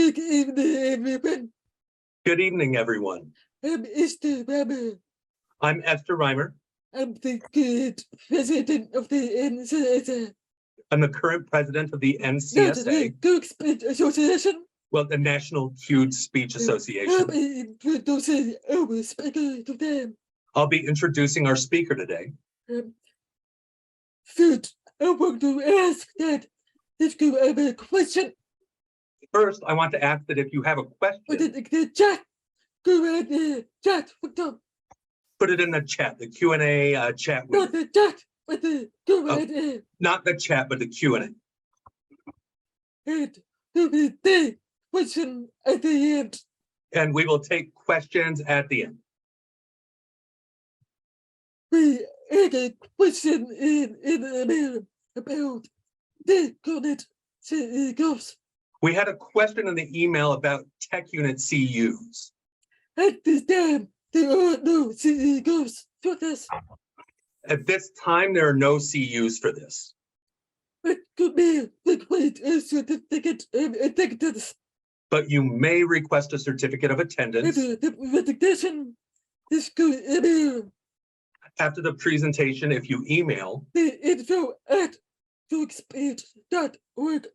Good evening, everyone. Good evening, everyone. I'm Esther Reimer. I'm Esther Reimer. I'm the good president of the NCSA. I'm the current president of the Not the NCSA, Cook Speech Association. well, the National Huge Speech I'll Association. be introducing our speaker today. I'll be introducing our speaker today. First, I want to ask that if you have a question First, I want to ask that if you have a put question, it in the chat, go ahead and chat with them. put it in the chat, the Q&A chat Not window. the chat, but the go Oh. ahead and Not the chat, but the Q&A. do the question at the end. And we will take questions at the end. We had a question in the mail about the Connect CEOs. We had a question in the email about tech unit CUs. At this time, there are no CEOs for this, At this time, there are no CUs for this, but could be request a certificate of attendance but you may request a certificate of and attendance the recognition. This could email after the presentation if you email the info at talkspeech.org.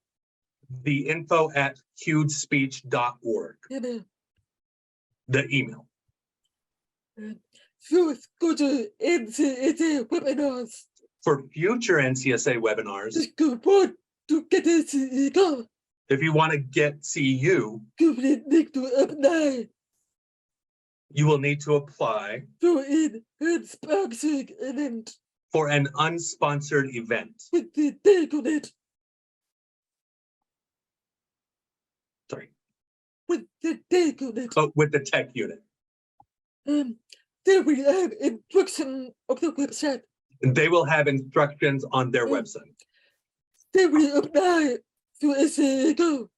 the info@hugespeech.org, Email. the email. Fourth, go to NCSA webinars. For future NCSA webinars, Just go on to get a CEO. if you want to get CU, Go to the link to apply you will need to apply for an unsponsored event for an unsponsored event. with the take on it. Sorry, With the take on it. with the tech unit. There we have instruction of the website. And they will have instructions on their website. There we apply to a CEO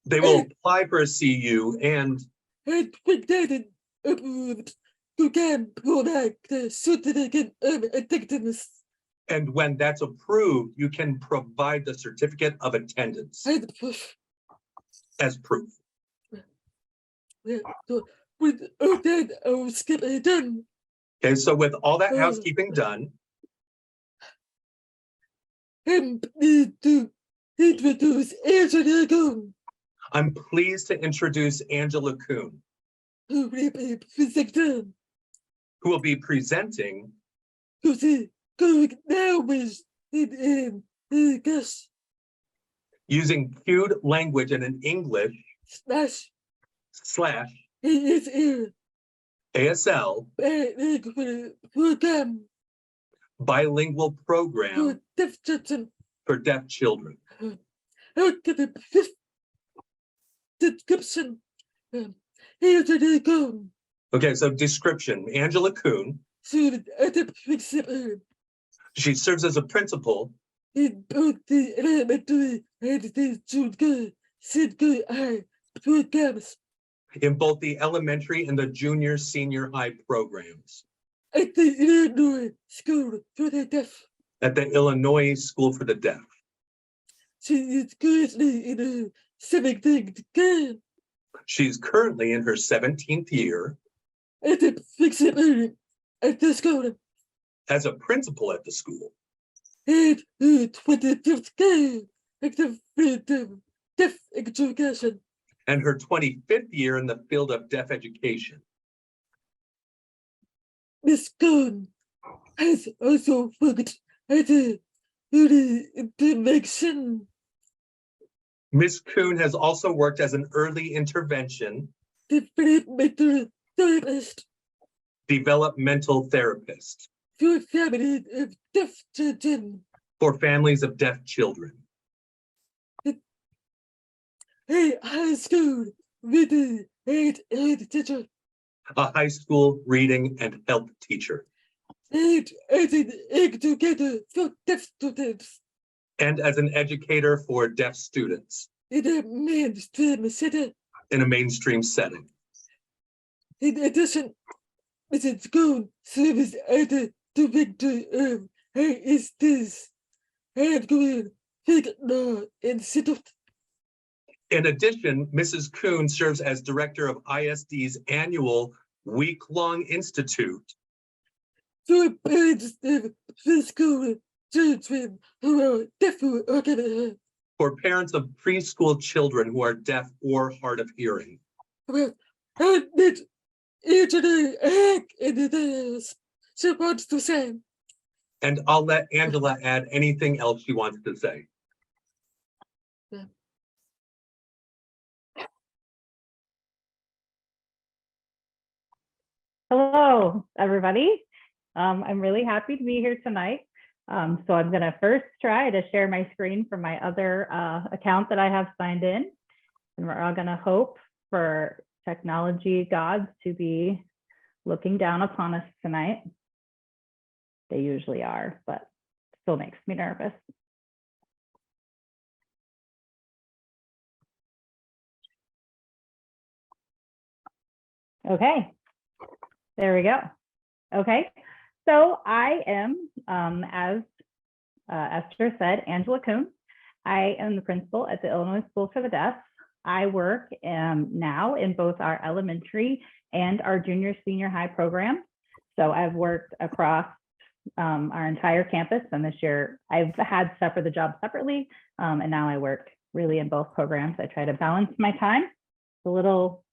They will apply for a CU, and and when that is approved, you can provide the certificate of attendance when that's approved, you can provide the certificate of attendance and proof. as proof. So with all that, I'll skip it done. Okay, so with all that housekeeping done, And need to introduce Angela Goon, I'm pleased to introduce Angela Kuhn, who will be presenting who will be presenting to the going now with in English using cued language and in English slash / ASL ASL program bilingual program for deaf children. for deaf children. I'll give a fifth description. Angela Goon, Okay, so description, Angela Kuhn, soon at the principal she serves as a principal in both the elementary and the junior senior high programs in both the elementary and the junior senior high programs at the Illinois School for the Deaf. at the Illinois School for the Deaf. She is currently in her 17th year She's currently in her 17th year at the principal at the school as a principal at the school and her 25th year at the field of deaf education. and her 25th year in the field of deaf education. Miss Gunn has also worked at a early intervention Ms. Kuhn has also worked as an early intervention developmental therapist developmental therapist for families of deaf children. for families of deaf children. A high school reading and teacher A high school reading and health teacher, and as an educator for deaf students and as an educator for deaf students in a mainstream setting. in a mainstream setting. In addition, Mrs. Goon serves as the director of HST's Handgreen Figure Institute. In addition, Mrs. Kuhn serves as director of ISD's annual week-long institute for parents of physical children who are deaf or hard of hearing. for parents of preschool children who are deaf or hard of hearing. Well, and that Angela Hack and the she wants to say. And I'll let Angela add anything else she wants to say. Hello, everybody. I'm really happy to be here tonight. So I'm going to first try to share my screen from my other account that I have signed in. And we're all going to hope for technology gods to be looking down upon us tonight. They usually are, but still makes me nervous. Okay, there we go. Okay, so I am, as Esther said, Angela Kuhn. I am the principal at the Illinois School for the Deaf. I work now in both our elementary and our junior senior high program. So I've worked across our entire campus, and this year I've had the job separately, and now I work really in both programs. I try to balance my time. It's a little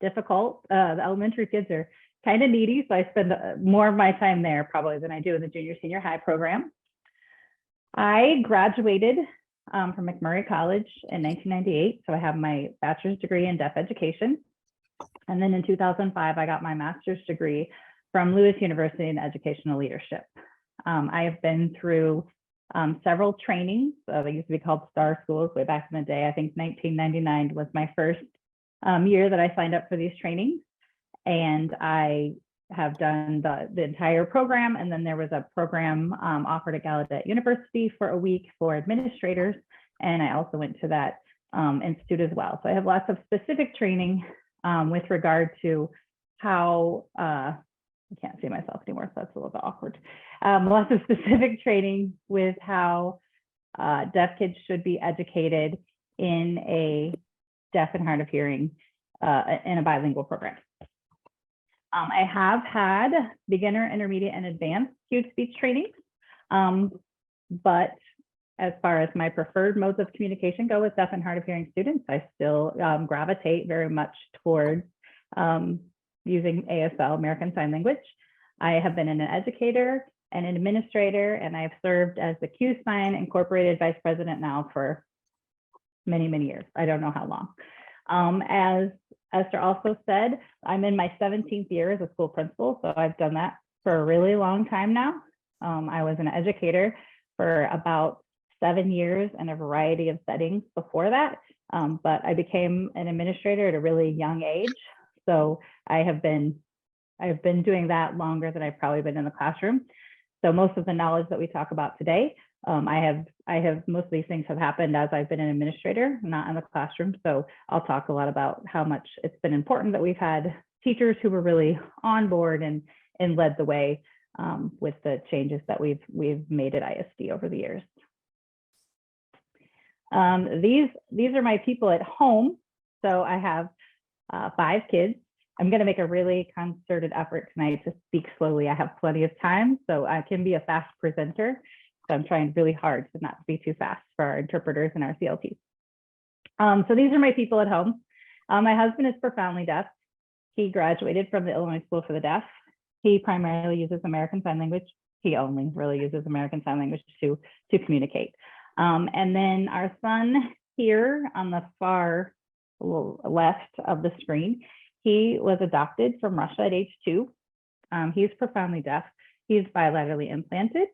difficult. The elementary kids are kind of needy, so I spend more of my time there probably than I do in the junior senior high program. I graduated from McMurray College in 1998, so I have my bachelor's degree in deaf education. And then in 2005, I got my master's degree from Lewis University in educational leadership. I have been through several trainings. They used to be called STAR schools way back in the day. I think 1999 was my first year that I signed up for these trainings. And I have done the entire program. And then there was a program offered at Gallaudet University for a week for administrators. And I also went to that institute as well. So I have lots of specific training with regard to how, I can't see myself anymore, so that's a little bit awkward. Lots of specific training with how deaf kids should be educated in a deaf and hard of hearing in a bilingual program. I have had beginner, intermediate, and advanced huge speech trainings, but as far as my preferred modes of communication go with deaf and hard of hearing students, I still gravitate very much towards using ASL, American Sign Language. I have been an educator and an administrator, and I've served as the QSign Incorporated Vice President now for many, many years. I don't know how long. As Esther also said, I'm in my 17th year as a school principal, so I've done that for a really long time now. I was an educator for about 7 years in a variety of settings before that, but I became an administrator at a really young age. So I've been doing that longer than I've probably been in the classroom. So most of the knowledge that we talk about today, I have most of these things have happened as I've been an administrator, not in the classroom. So I'll talk a lot about how much it's been important that we've had teachers who were really on board and led the way with the changes that we've made at ISD over the years. These are my people at home. So I have 5 kids. I'm going to make a really concerted effort tonight to speak slowly. I have plenty of time, so I can be a fast presenter. So I'm trying really hard to not be too fast for our interpreters and our CLTs. So these are my people at home. My husband is profoundly deaf. He graduated from the Illinois School for the Deaf. He primarily uses American Sign Language. He only really uses American Sign Language to communicate. And then our son here on the far left of the screen, he was adopted from Russia at age 2. He's profoundly deaf. He's bilaterally implanted.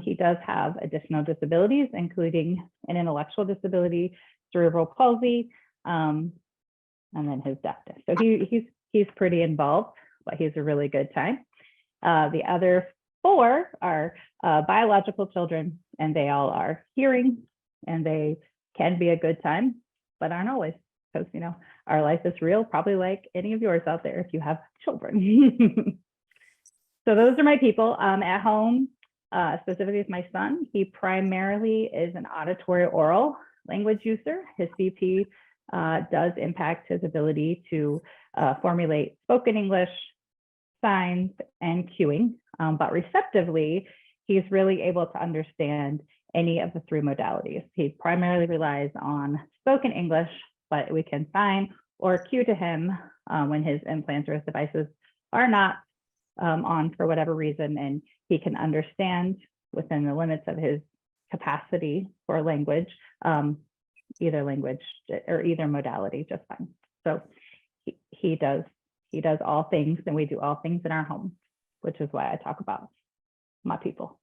He does have additional disabilities, including an intellectual disability, cerebral palsy, and then his deafness. So he's pretty involved, but he's a really good time. The other 4 are biological children, and they all are hearing, and they can be a good time, but aren't always, because our life is real, probably like any of yours out there if you have children. So those are my people. At home, specifically with my son, he primarily is an auditory oral. language user. His CP does impact his ability to formulate spoken English, signs, and cueing, but receptively, he's really able to understand any of the three modalities. He primarily relies on spoken English, but we can sign or cue to him when his implants or his devices are not on for whatever reason, and he can understand within the limits of his capacity for language, either language or either modality just fine. So he does all things, and we do all things in our home, which is why I talk about my people.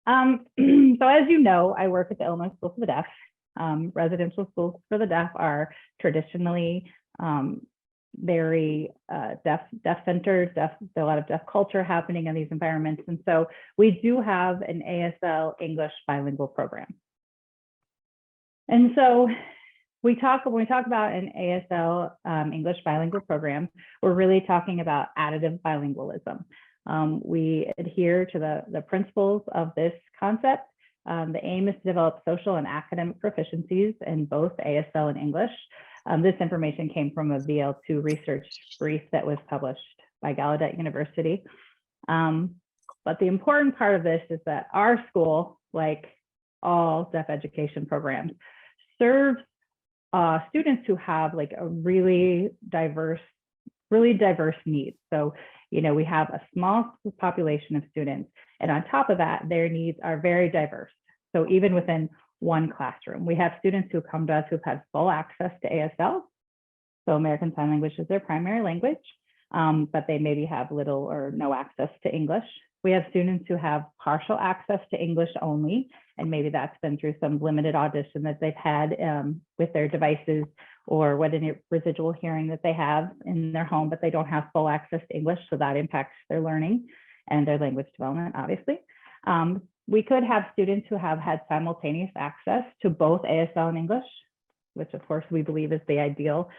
So as you know, I work at the Illinois School for the Deaf. Residential schools for the deaf are traditionally very deaf-centered, a lot of deaf culture happening in these environments. And so we do have an ASL English bilingual program. And so when we talk about an ASL English bilingual program, we're really talking about additive bilingualism. We adhere to the principles of this concept. The aim is to develop social and academic proficiencies in both ASL and English. This information came from a VL2 research brief that was published by Gallaudet University. But the important part of this is that our school, like all deaf education programs, serves students who have like a really diverse needs. So, you know, we have a small population of students, and on top of that, their needs are very diverse. So even within one classroom, we have students who come to us who've had full access to ASL. So American Sign Language is their primary language, but they maybe have little or no access to English. We have students who have partial access to English only, and maybe that's been through some limited audition that they've had with their devices, or what any residual hearing that they have in their home, but they don't have full access to English, so that impacts their learning and their language development, obviously. We could have students who have had simultaneous access to both ASL and English, which of course we believe is the ideal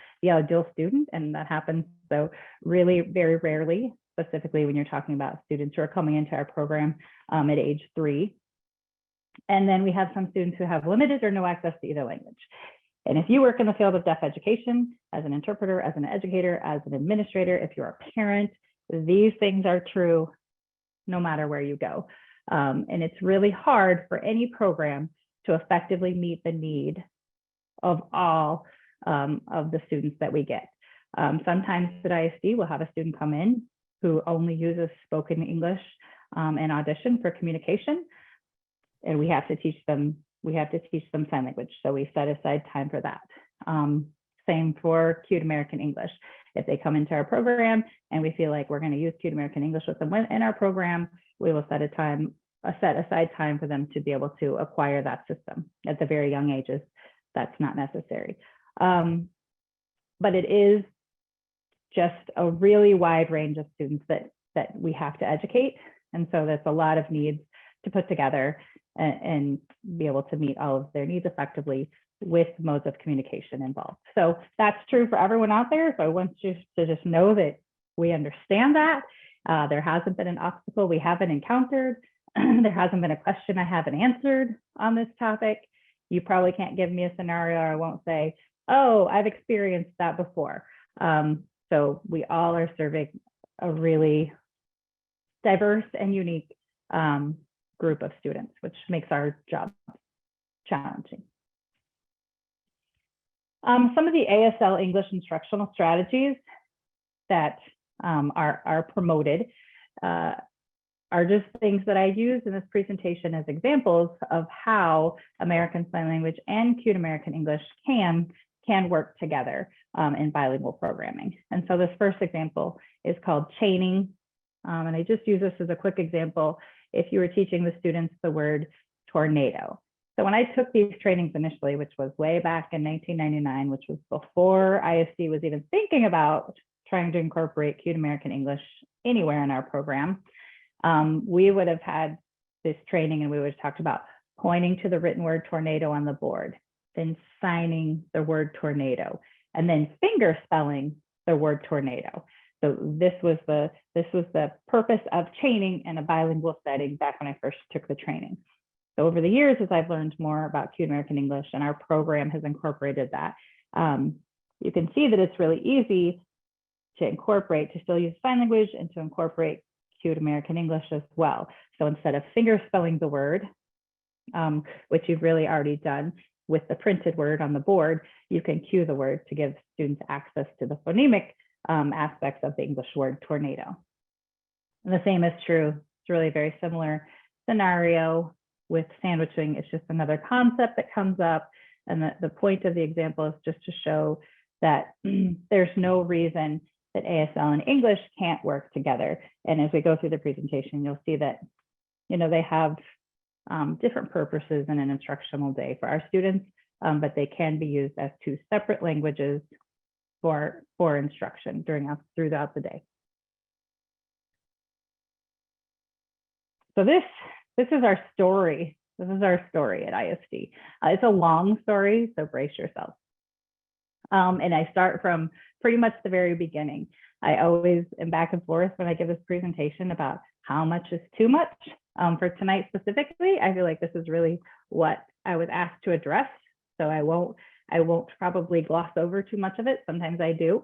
student, and that happens so really very rarely, specifically when you're talking about students who are coming into our program at age 3. And then we have some students who have limited or no access to either language. And if you work in the field of deaf education, as an interpreter, as an educator, as an administrator, if you're a parent, these things are true no matter where you go. And it's really hard for any program to effectively meet the need of all of the students that we get. Sometimes at ISD, we'll have a student come in who only uses spoken English and audition for communication, and we have to teach them sign language. So we set aside time for that. Same for Cued American English. If they come into our program and we feel like we're going to use Cued American English with them in our program, we will set aside time for them to be able to acquire that system. At the very young ages, that's not necessary. But it is just a really wide range of students that we have to educate. And so there's a lot of needs to put together and be able to meet all of their needs effectively with modes of communication involved. So that's true for everyone out there. So I want you to just know that we understand that. There hasn't been an obstacle we haven't encountered. There hasn't been a question I haven't answered on this topic. You probably can't give me a scenario, or I won't say, oh, I've experienced that before. So we all are serving a really diverse and unique group of students, which makes our job challenging. Some of the ASL English instructional strategies that are promoted are just things that I use in this presentation as examples of how American Sign Language and Cued American English can work together in bilingual programming. And so this first example is called chaining. And I just use this as a quick example. If you were teaching the students the word tornado. So when I took these trainings initially, which was way back in 1999, which was before ISD was even thinking about trying to incorporate Cued American English anywhere in our program, we would have had this training and we would have talked about pointing to the written word tornado on the board, then signing the word tornado, and then finger spelling the word tornado. So this was the purpose of chaining in a bilingual setting back when I first took the training. So over the years, as I've learned more about Cued American English and our program has incorporated that, you can see that it's really easy to incorporate, to still use sign language and to incorporate Cued American English as well. So instead of finger spelling the word, which you've really already done with the printed word on the board, you can cue the word to give students access to the phonemic aspects of the English word tornado. And the same is true. It's really a very similar scenario with sandwiching. It's just another concept that comes up. And the point of the example is just to show that there's no reason that ASL and English can't work together. And as we go through the presentation, you'll see that, you know, they have different purposes in an instructional day for our students, but they can be used as two separate languages for instruction throughout the day. So this is our story. This is our story at ISD. It's a long story, so brace yourself. And I start from pretty much the very beginning. I always am back and forth when I give this presentation about how much is too much. For tonight specifically, I feel like this is really what I was asked to address. So I won't probably gloss over too much of it. Sometimes I do,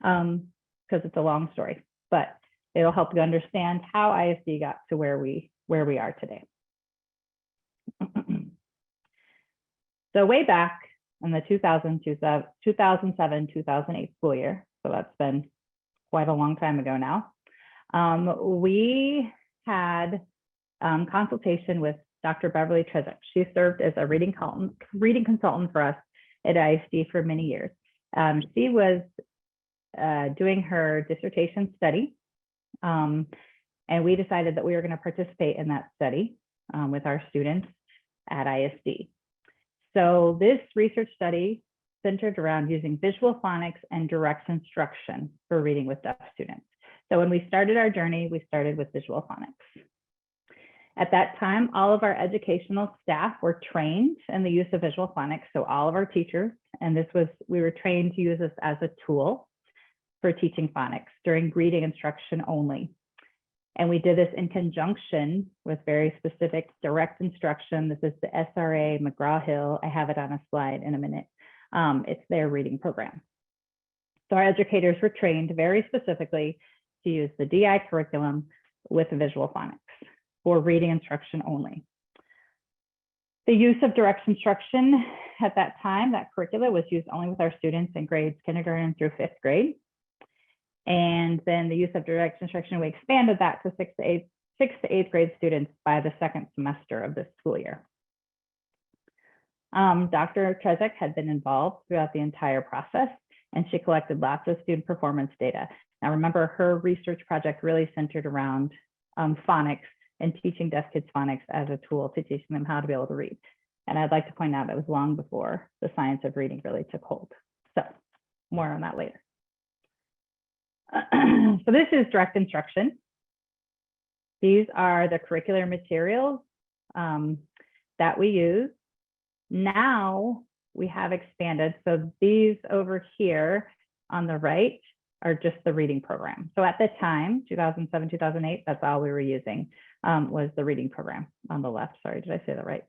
because it's a long story, but it'll help you understand how ISD got to where we are today. So way back in the 2007-2008 school year, so that's been quite a long time ago now, we had consultation with Dr. Beverly Trezek. She served as a reading consultant for us at ISD for many years. She was doing her dissertation study, and we decided that we were going to participate in that study with our students at ISD. So this research study centered around using visual phonics and direct instruction for reading with deaf students. So when we started our journey, we started with visual phonics. At that time, all of our educational staff were trained in the use of visual phonics. So all of our teachers, and we were trained to use this as a tool for teaching phonics during reading instruction only. And we did this in conjunction with very specific direct instruction. This is the SRA McGraw-Hill. I have it on a slide in a minute. It's their reading program. So our educators were trained very specifically to use the DI curriculum with visual phonics for reading instruction only. The use of direct instruction at that time, that curricula was used only with our students in grades kindergarten through 5th grade. And then the use of direct instruction, we expanded that to 6th to 8th grade students by the 2nd semester of this school year. Dr. Trezek had been involved throughout the entire process, and she collected lots of student performance data. Now remember, her research project really centered around phonics and teaching deaf kids phonics as a tool to teaching them how to be able to read. And I'd like to point out that was long before the science of reading really took hold. So more on that later. So this is direct instruction. These are the curricular materials that we use. Now we have expanded. So these over here on the right are just the reading program. So at the time, 2007, 2008, that's all we were using was the reading program on the left. Sorry, did I say that right?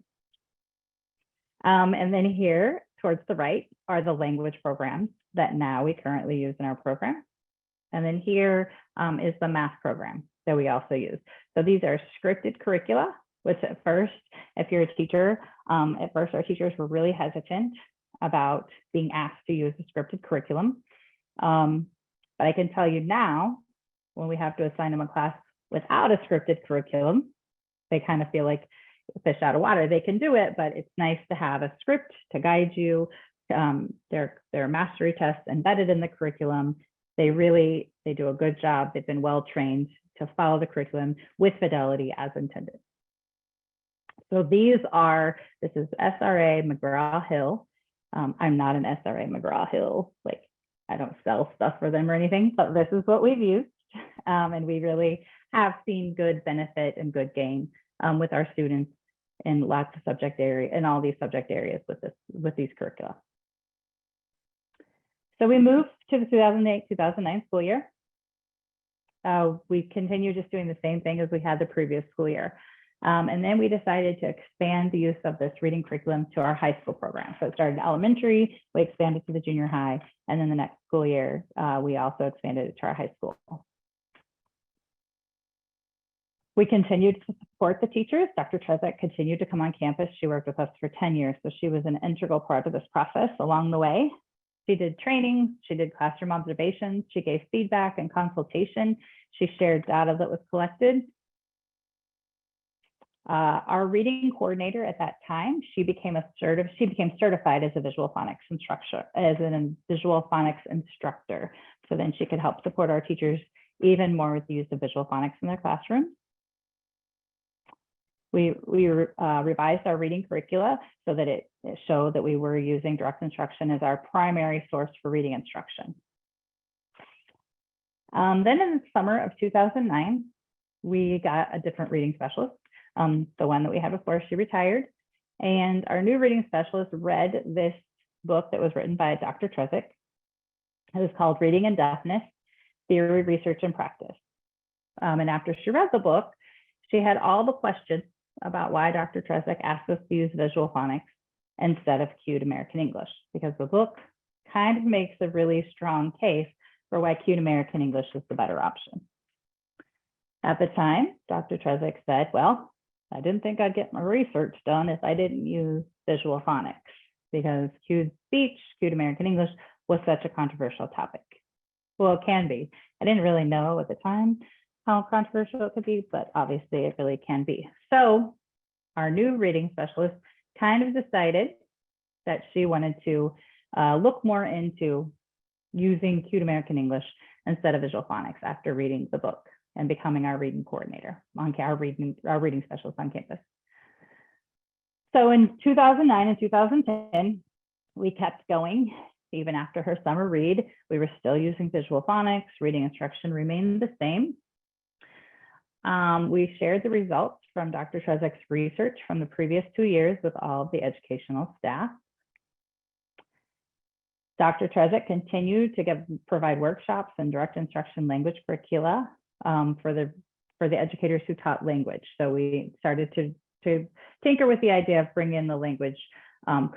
And then here towards the right are the language programs that now we currently use in our program. And then here is the math program that we also use. So these are scripted curricula, which at first, if you're a teacher, at first our teachers were really hesitant about being asked to use a scripted curriculum. But I can tell you now, when we have to assign them a class without a scripted curriculum, they kind of feel like a fish out of water. They can do it, but it's nice to have a script to guide you. Their mastery tests embedded in the curriculum. They do a good job. They've been well trained to follow the curriculum with fidelity as intended. So this is SRA McGraw-Hill. I'm not an SRA McGraw-Hill, like I don't sell stuff for them or anything, but this is what we've used. And we really have seen good benefit and good gain with our students in lots of subject area, in all these subject areas with these curricula. So we moved to the 2008-2009 school year. We continue just doing the same thing as we had the previous school year. And then we decided to expand the use of this reading curriculum to our high school program. So it started elementary, we expanded to the junior high, and then the next school year, we also expanded it to our high school. We continued to support the teachers. Dr. Trezek continued to come on campus. She worked with us for 10 years, so she was an integral part of this process along the way. She did training, she did classroom observations, she gave feedback and consultation. She shared data that was collected. Our reading coordinator at that time, she became certified as a visual phonics instructor, So then she could help support our teachers even more with the use of visual phonics in their classroom. We revised our reading curricula so that it showed that we were using direct instruction as our primary source for reading instruction. Then in the summer of 2009, we got a different reading specialist. The one that we had before, she retired. And our new reading specialist read this book that was written by Dr. Trezek. It was called Reading and Deafness, Theory, Research, and Practice. And after she read the book, she had all the questions about why Dr. Trezek asked us to use visual phonics instead of cued American English, because the book kind of makes a really strong case for why cued American English is the better option. At the time, Dr. Trezek said, well, I didn't think I'd get my research done if I didn't use visual phonics, because cued speech, cued American English was such a controversial topic. Well, it can be. I didn't really know at the time how controversial it could be, but obviously it really can be. So our new reading specialist kind of decided that she wanted to look more into using cued American English instead of visual phonics after reading the book and becoming our reading coordinator, our reading specialist on campus. So in 2009 and 2010, we kept going. Even after her summer read, we were still using visual phonics. Reading instruction remained the same. We shared the results from Dr. Trezek's research from the previous 2 years with all of the educational staff. Dr. Trezek continued to provide workshops and direct instruction language curricula for the educators who taught language. So we started to tinker with the idea of bringing in the language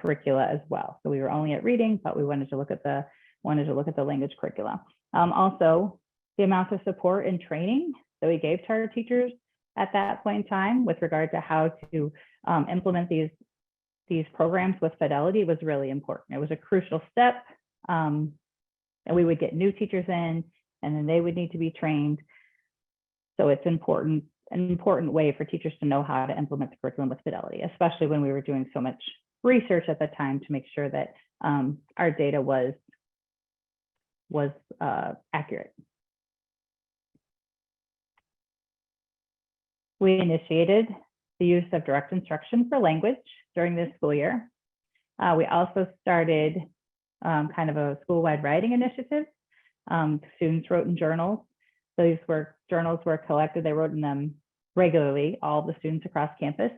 curricula as well. So we were only at reading, but we wanted to look at the language curricula. Also, the amount of support and training that we gave to our teachers at that point in time with regard to how to implement these programs with fidelity was really important. It was a crucial step. And we would get new teachers in, and then they would need to be trained. So it's an important way for teachers to know how to implement the curriculum with fidelity, especially when we were doing so much research at the time to make sure that our data was accurate. We initiated the use of direct instruction for language during this school year. We also started kind of a school-wide writing initiative. Students wrote in journals. Journals were collected. They wrote in them regularly, all the students across campus.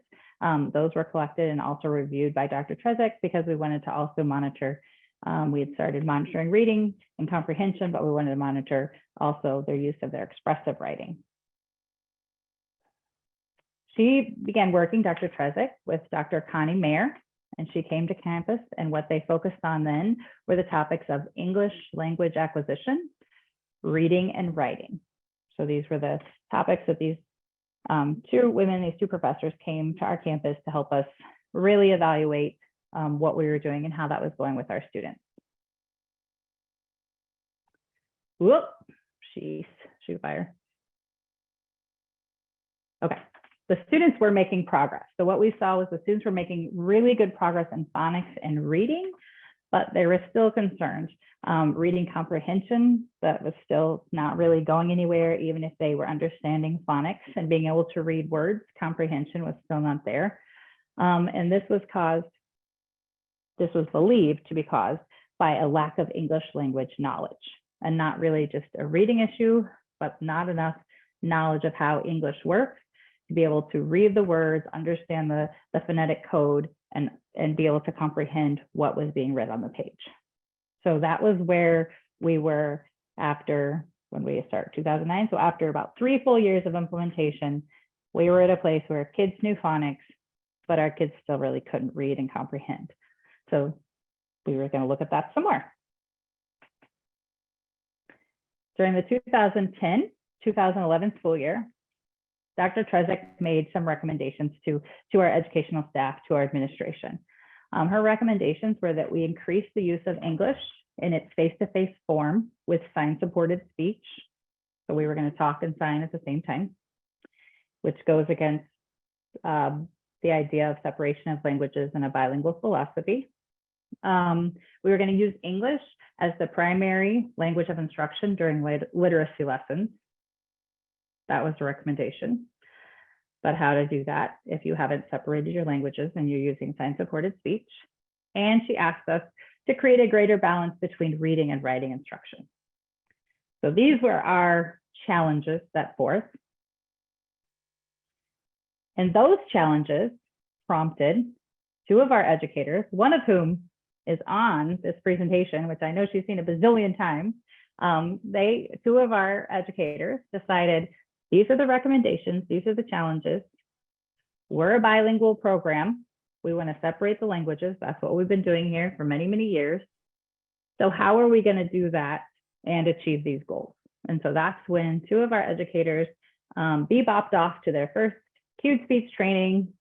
Those were collected and also reviewed by Dr. Trezek because we wanted to also monitor. We had started monitoring reading and comprehension, but we wanted to monitor also their use of their expressive writing. She began working, Dr. Trezek, with Dr. Connie Mayer, and she came to campus, and what they focused on then were the topics of English language acquisition, reading, and writing. So these were the topics that these two professors came to our campus to help us really evaluate what we were doing and how that was going with our students. Whoop, shoot fire. Okay. The students were making progress. So what we saw was the students were making really good progress in phonics and reading, but there were still concerns. Reading comprehension, that was still not really going anywhere, even if they were understanding phonics and being able to read words, comprehension was still not there. And this was believed to be caused by a lack of English language knowledge, and not really just a reading issue, but not enough knowledge of how English works to be able to read the words, understand the phonetic code, and be able to comprehend what was being read on the page. So that was where we were after, when we started 2009. So after about 3 full years of implementation, We were at a place where kids knew phonics, but our kids still really couldn't read and comprehend. So we were going to look at that some more. During the 2010-2011 school year, Dr. Trezek made some recommendations to our educational staff, to our administration. Her recommendations were that we increase the use of English in its face-to-face form with sign-supported speech. So we were going to talk and sign at the same time, which goes against the idea of separation of languages and a bilingual philosophy. We were going to use English as the primary language of instruction during literacy lessons. That was the recommendation. But how to do that if you haven't separated your languages and you're using sign-supported speech. And she asked us to create a greater balance between reading and writing instruction. So these were our challenges set forth. And those challenges prompted two of our educators, one of whom is on this presentation, which I know she's seen a bazillion times. Two of our educators decided, these are the recommendations, these are the challenges. We're a bilingual program. We want to separate the languages. That's what we've been doing here for many, many years. So how are we going to do that and achieve these goals? And so that's when two of our educators bebopped off to their first cued speech training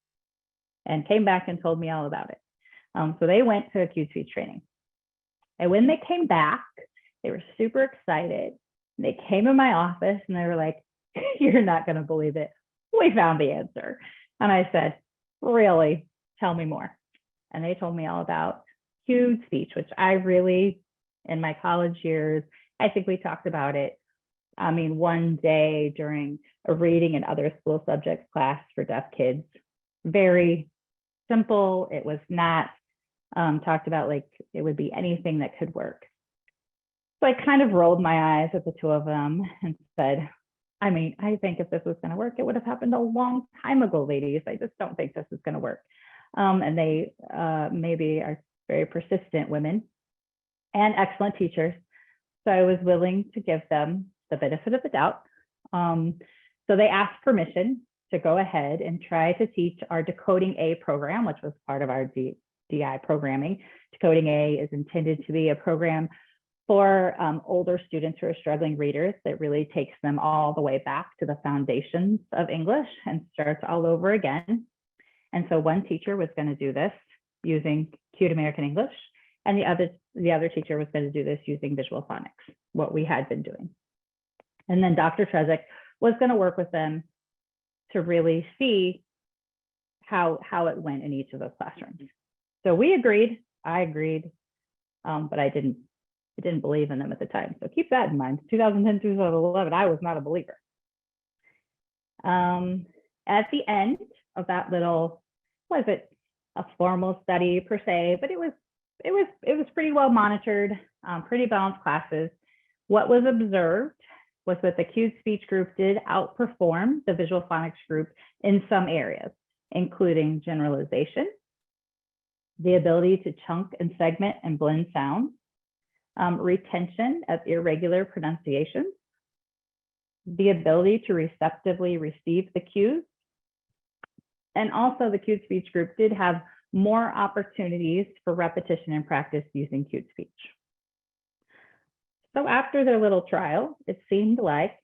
and came back and told me all about it. So they went to a cued speech training. And when they came back, they were super excited. They came in my office and they were like, you're not going to believe it. We found the answer. And I said, really? Tell me more. And they told me all about cued speech, which I really, in my college years, I think we talked about it. I mean, one day during a reading and other school subjects class for deaf kids, very simple. It was not talked about like it would be anything that could work. So I kind of rolled my eyes at the two of them and said, I mean, I think if this was going to work, it would have happened a long time ago, ladies. I just don't think this is going to work. And they maybe are very persistent women and excellent teachers. So I was willing to give them the benefit of the doubt. So they asked permission to go ahead and try to teach our Decoding A program, which was part of our DI programming. Decoding A is intended to be a program for older students who are struggling readers that really takes them all the way back to the foundations of English and starts all over again. And so one teacher was going to do this using Cued American English, and the other teacher was going to do this using visual phonics, what we had been doing. And then Dr. Trezek was going to work with them to really see how it went in each of those classrooms. So we agreed, I agreed, but I didn't believe in them at the time. So keep that in mind. 2010, 2011, I was not a believer. At the end of that little, wasn't a formal study per se, but it was pretty well monitored, pretty balanced classes. What was observed was that the cued speech group did outperform the visual phonics group in some areas, including generalization, the ability to chunk and segment and blend sounds, retention of irregular pronunciations, the ability to receptively receive the cues, and also the cued speech group did have more opportunities for repetition and practice using cued speech. So after their little trial, it seemed like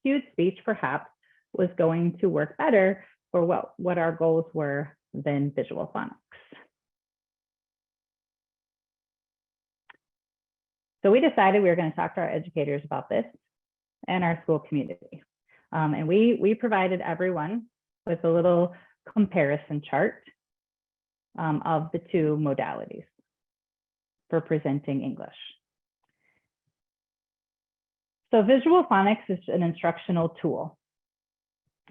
cued speech perhaps was going to work better for what our goals were than visual phonics. So we decided we were going to talk to our educators about this and our school community. And we provided everyone with a little comparison chart of the two modalities for presenting English. So visual phonics is an instructional tool.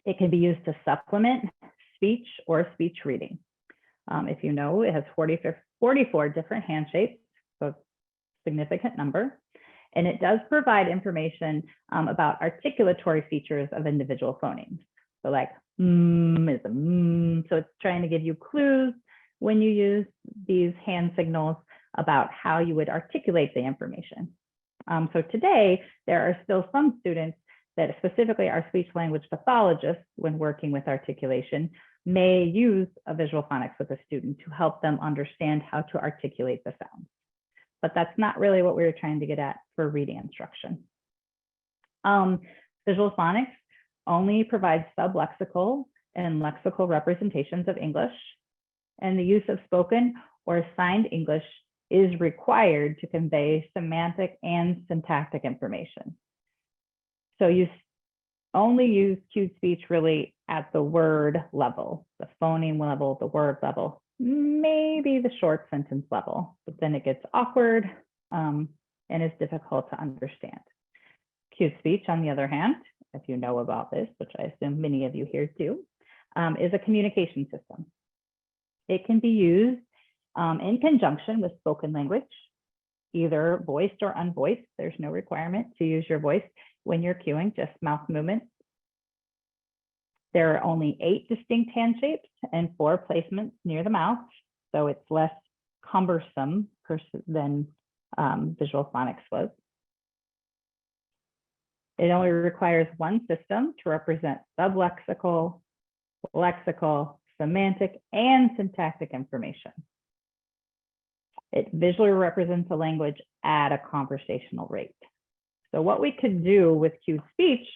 It can be used to supplement speech or speech reading. If you know, it has 44 different hand shapes, so significant number. And it does provide information about articulatory features of individual phonemes. So like is a so it's trying to give you clues when you use these hand signals about how you would articulate the information. So today, there are still some students that specifically our speech language pathologists, when working with articulation, may use a visual phonics with a student to help them understand how to articulate the sounds. But that's not really what we were trying to get at for reading instruction. Visual phonics only provides sublexical and lexical representations of English, and the use of spoken or signed English is required to convey semantic and syntactic information. So you only use cued speech really at the word level, the phoneme level, the word level, maybe the short sentence level, but then it gets awkward and is difficult to understand. Cued speech, on the other hand, if you know about this, which I assume many of you here do, is a communication system. It can be used in conjunction with spoken language, either voiced or unvoiced. There's no requirement to use your voice when you're cueing, just mouth movements. There are only 8 distinct hand shapes and 4 placements near the mouth, so it's less cumbersome than visual phonics was. It only requires one system to represent sublexical, lexical, semantic, and syntactic information. It visually represents a language at a conversational rate. So what we could do with cued speech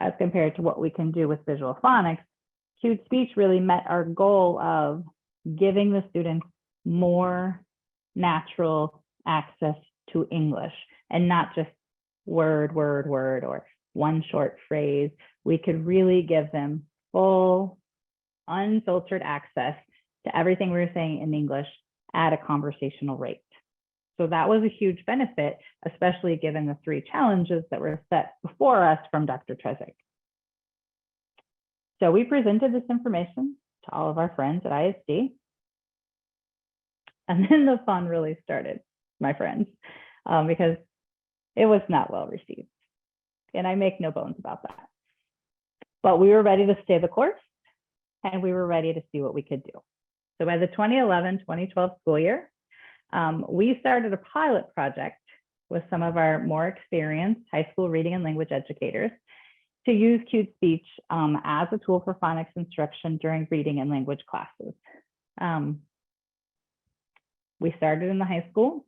as compared to what we can do with visual phonics, cued speech really met our goal of giving the students more natural access to English and not just word, word, word, or one short phrase. We could really give them full, unfiltered access to everything we were saying in English at a conversational rate. So that was a huge benefit, especially given the 3 challenges that were set before us from Dr. Trezek. So we presented this information to all of our friends at ISD. And then the fun really started, my friends, because it was not well received. And I make no bones about that. But we were ready to stay the course, and we were ready to see what we could do. So by the 2011-2012 school year, we started a pilot project with some of our more experienced high school reading and language educators to use cued speech as a tool for phonics instruction during reading and language classes. We started in the high school,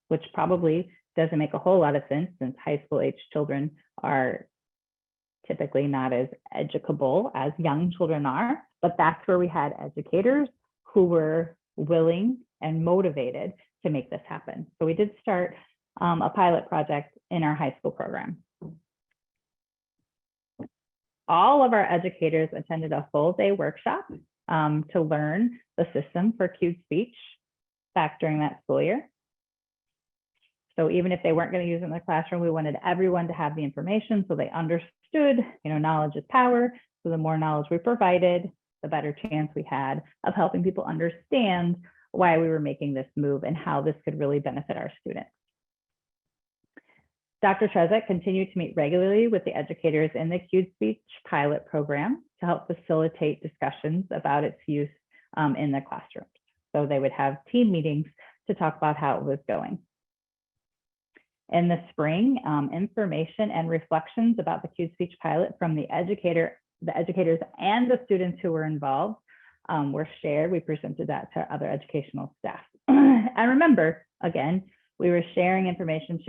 which probably doesn't make a whole lot of sense since high school age children are typically not as educable as young children are, but that's where we had educators who were willing and motivated to make this happen. So we did start a pilot project in our high school program. All of our educators attended a full day workshop to learn the system for cued speech back during that school year. So even if they weren't going to use it in the classroom, we wanted everyone to have the information so they understood, knowledge is power. So the more knowledge we provided, the better chance we had of helping people understand why we were making this move and how this could really benefit our students. Dr. Trezek continued to meet regularly with the educators in the cued speech pilot program to help facilitate discussions about its use in the classrooms. So they would have team meetings to talk about how it was going. In the spring, information and reflections about the cued speech pilot from the educators and the students who were involved were shared. We presented that to other educational staff. And remember, again, we were sharing information.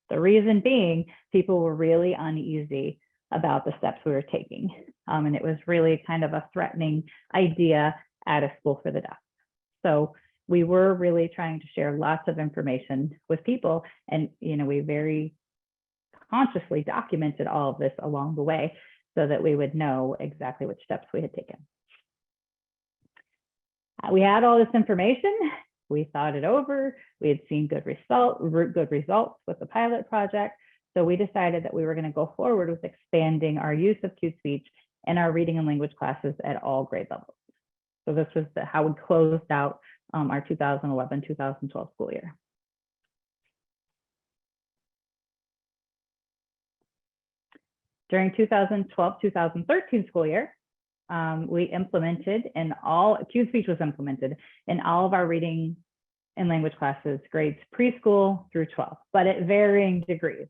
The reason being, people were really uneasy about the steps we were taking. And it was really kind of a threatening idea at a school for the deaf. So we were really trying to share lots of information with people. And, we very consciously documented all of this along the way so that we would know exactly which steps we had taken. We had all this information. We thought it over. We had seen good results with the pilot project. So we decided that we were going to go forward with expanding our use of cued speech in our reading and language classes at all grade levels. So this was how we closed out our 2011-2012 school year. During 2012-2013 school year, we implemented cued speech was implemented in all of our reading and language classes, grades preschool through 12, but at varying degrees.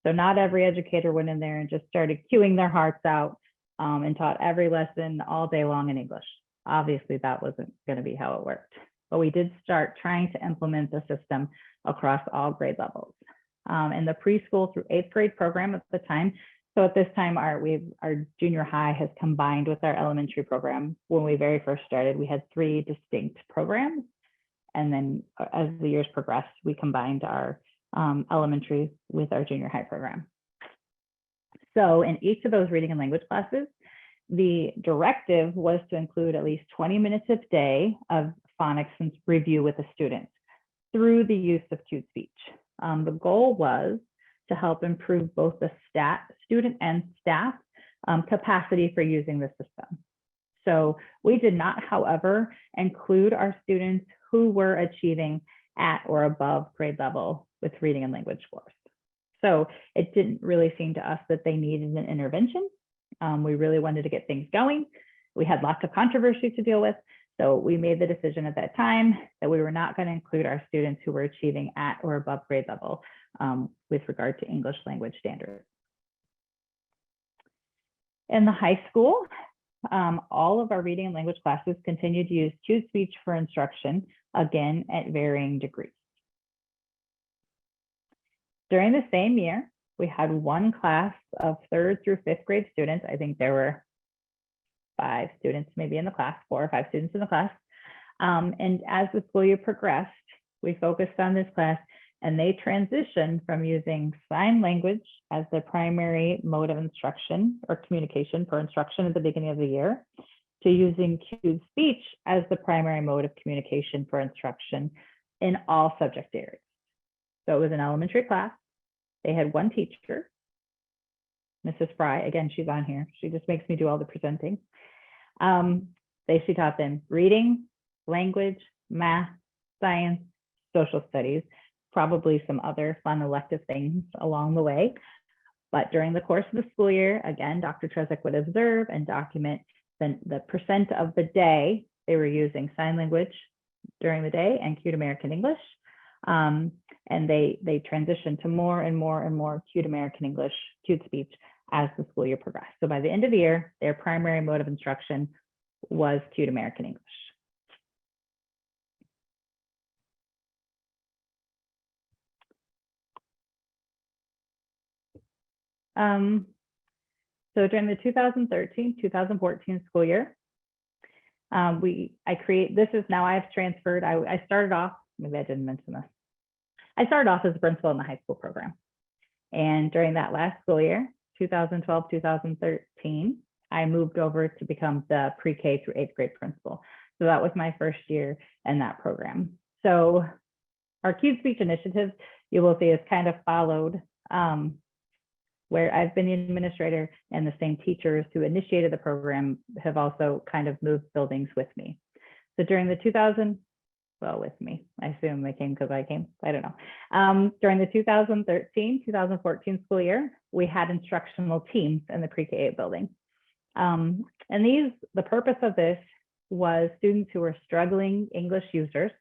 So not every educator went in there and just started queuing their hearts out and taught every lesson all day long in English. Obviously, that wasn't going to be how it worked. But we did start trying to implement the system across all grade levels. In the preschool through 8th grade program at the time, so at this time, our junior high has combined with our elementary program. When we very first started, we had 3 distinct programs. And then as the years progressed, we combined our elementary with our junior high program. So in each of those reading and language classes, the directive was to include at least 20 minutes a day of phonics and review with the students through the use of cued speech. The goal was to help improve both the student and staff capacity for using the system. So we did not, however, include our students who were achieving at or above grade level with reading and language scores. So it didn't really seem to us that they needed an intervention. We really wanted to get things going. We had lots of controversy to deal with. So we made the decision at that time that we were not going to include our students who were achieving at or above grade level with regard to English language standards. In the high school, all of our reading and language classes continued to use cued speech for instruction, again, at varying degrees. During the same year, we had one class of 3rd through 5th grade students. I think there were 5 students maybe in the class, 4 or 5 students in the class. And as the school year progressed, we focused on this class and they transitioned from using sign language as the primary mode of instruction or communication for instruction at the beginning of the year to using cued speech as the primary mode of communication for instruction in all subject areas. So it was an elementary class. They had one teacher, Mrs. Fry. Again, she's on here. She just makes me do all the presenting. She taught them reading, language, math, science, social studies, probably some other fun elective things along the way. But during the course of the school year, again, Dr. Trezek would observe and document the percent of the day they were using sign language during the day and cued American English. And they transitioned to more and more and more cued American English, cued speech as the school year progressed. So by the end of the year, their primary mode of instruction was cued American English. So during the 2013-2014 school year, I've transferred, I started off, maybe I didn't mention this. I started off as a principal in the high school program. And during that last school year, 2012-2013, I moved over to become the pre-K through 8th grade principal. So that was my first year in that program. So our cued speech initiative, you will see, is kind of followed where I've been the administrator and the same teachers who initiated the program have also kind of moved buildings with me. So during the with me, I assume they came because I came, I don't know. During the 2013-2014 school year, we had instructional teams in the pre-K 8 building. And the purpose of this was students who were struggling English users.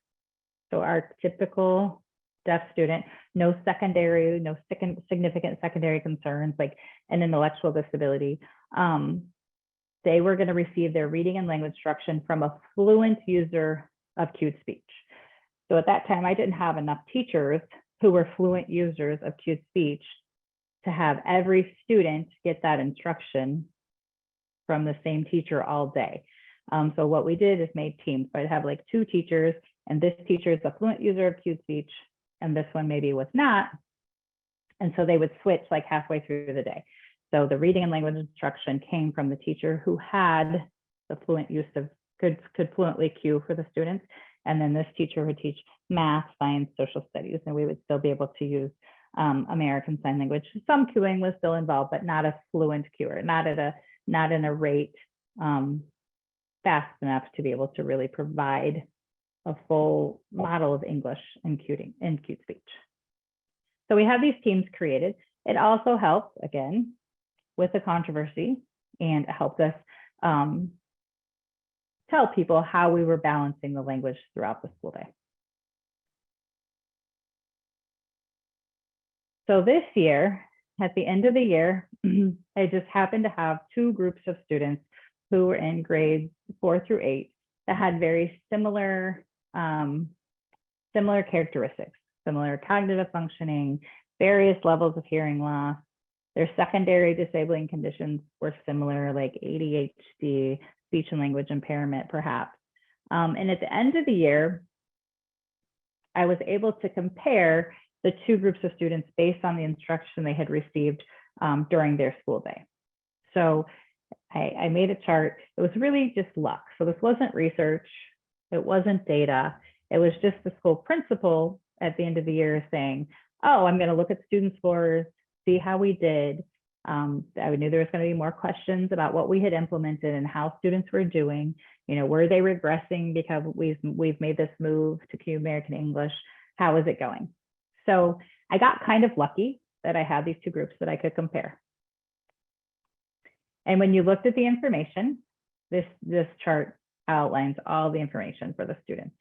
So our typical deaf student, no significant secondary concerns like an intellectual disability. They were going to receive their reading and language instruction from a fluent user of cued speech. So at that time, I didn't have enough teachers who were fluent users of cued speech to have every student get that instruction from the same teacher all day. So what we did is made teams. So I'd have like 2 teachers, and this teacher is a fluent user of cued speech, and this one maybe was not. And so they would switch like halfway through the day. So the reading and language instruction came from the teacher who had the fluent use of, could fluently cue for the students. And then this teacher would teach math, science, social studies, and we would still be able to use American Sign Language. Some cueing was still involved, but not a fluent cuer, not in a rate fast enough to be able to really provide a full model of English and cued speech. So we have these teams created. It also helped, again, with the controversy, and it helped us tell people how we were balancing the language throughout the school day. So this year, at the end of the year, I just happened to have two groups of students who were in grades 4 through 8 that had very similar, similar characteristics, similar cognitive functioning, various levels of hearing loss. Their secondary disabling conditions were similar, like ADHD, speech and language impairment, perhaps. And at the end of the year, I was able to compare the two groups of students based on the instruction they had received during their school day. So I made a chart. It was really just luck. So this wasn't research. It wasn't data. It was just the school principal at the end of the year saying, oh, I'm going to look at student scores, see how we did. I knew there was going to be more questions about what we had implemented and how students were doing. You know, were they regressing because we've made this move to Q American English? How is it going? So I got kind of lucky that I had these two groups that I could compare. And when you looked at the information, this chart outlines all the information for the students.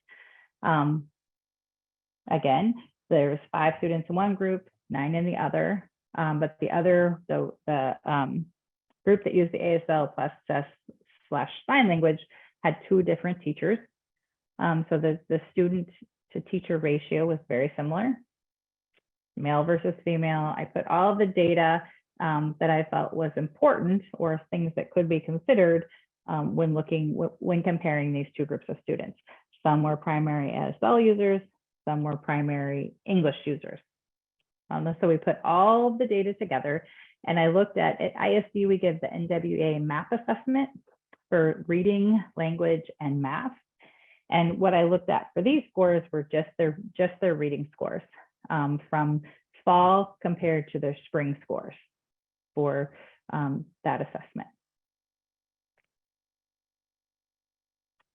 Again, there's 5 students in one group, 9 in the other, but the other, the group that used the ASL plus /sign language had 2 different teachers. So the student to teacher ratio was very similar, male versus female. I put all of the data that I felt was important or things that could be considered when comparing these two groups of students. Some were primary ASL users, some were primary English users. So we put all of the data together, and I looked at ISD, we give the NWEA MAP assessment for reading, language, and math. And what I looked at for these scores were just their reading scores from fall compared to their spring scores for that assessment.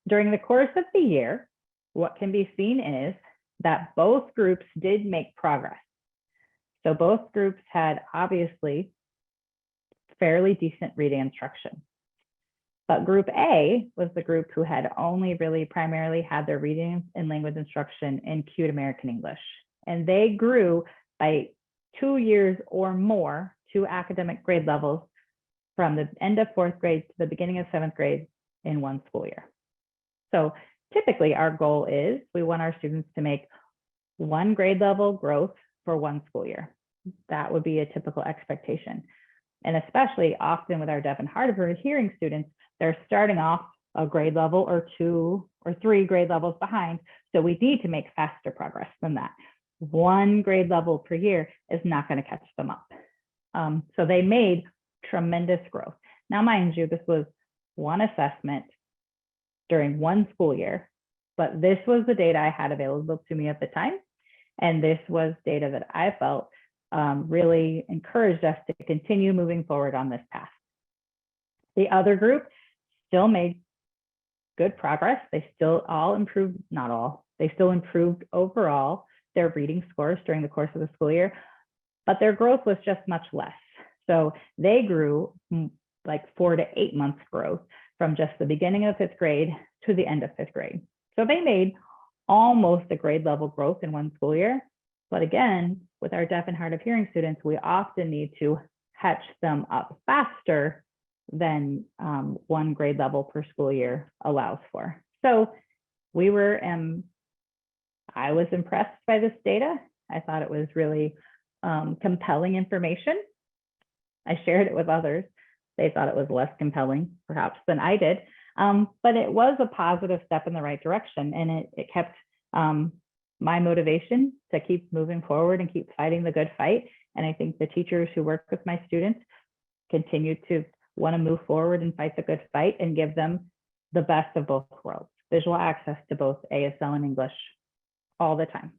During the course of the year, what can be seen is that both groups did make progress. So both groups had obviously fairly decent reading instruction. But group A was the group who had only really primarily had their reading and language instruction in Q American English. And they grew by 2 years or more 2 academic grade levels from the end of 4th grade to the beginning of 7th grade in 1 school year. So typically our goal is we want our students to make 1 grade level growth for 1 school year. That would be a typical expectation. And especially often with our deaf and hard of hearing students, they're starting off a grade level or 2 or 3 grade levels behind. So we need to make faster progress than that. 1 grade level per year is not going to catch them up. So they made tremendous growth. Now, mind you, this was 1 assessment during 1 school year, but this was the data I had available to me at the time. And this was data that I felt really encouraged us to continue moving forward on this path. The other group still made good progress. They still all improved, not all, they still improved overall their reading scores during the course of the school year, but their growth was just much less. So they grew like 4 to 8 months growth from just the beginning of 5th grade to the end of 5th grade. So they made almost a grade level growth in 1 school year. But again, with our deaf and hard of hearing students, we often need to catch them up faster than 1 grade level per school year allows for. So we were, I was impressed by this data. I thought it was really compelling information. I shared it with others. They thought it was less compelling, perhaps, than I did. But it was a positive step in the right direction, and it kept my motivation to keep moving forward and keep fighting the good fight. And I think the teachers who work with my students continue to want to move forward and fight the good fight and give them the best of both worlds, visual access to both ASL and English all the time.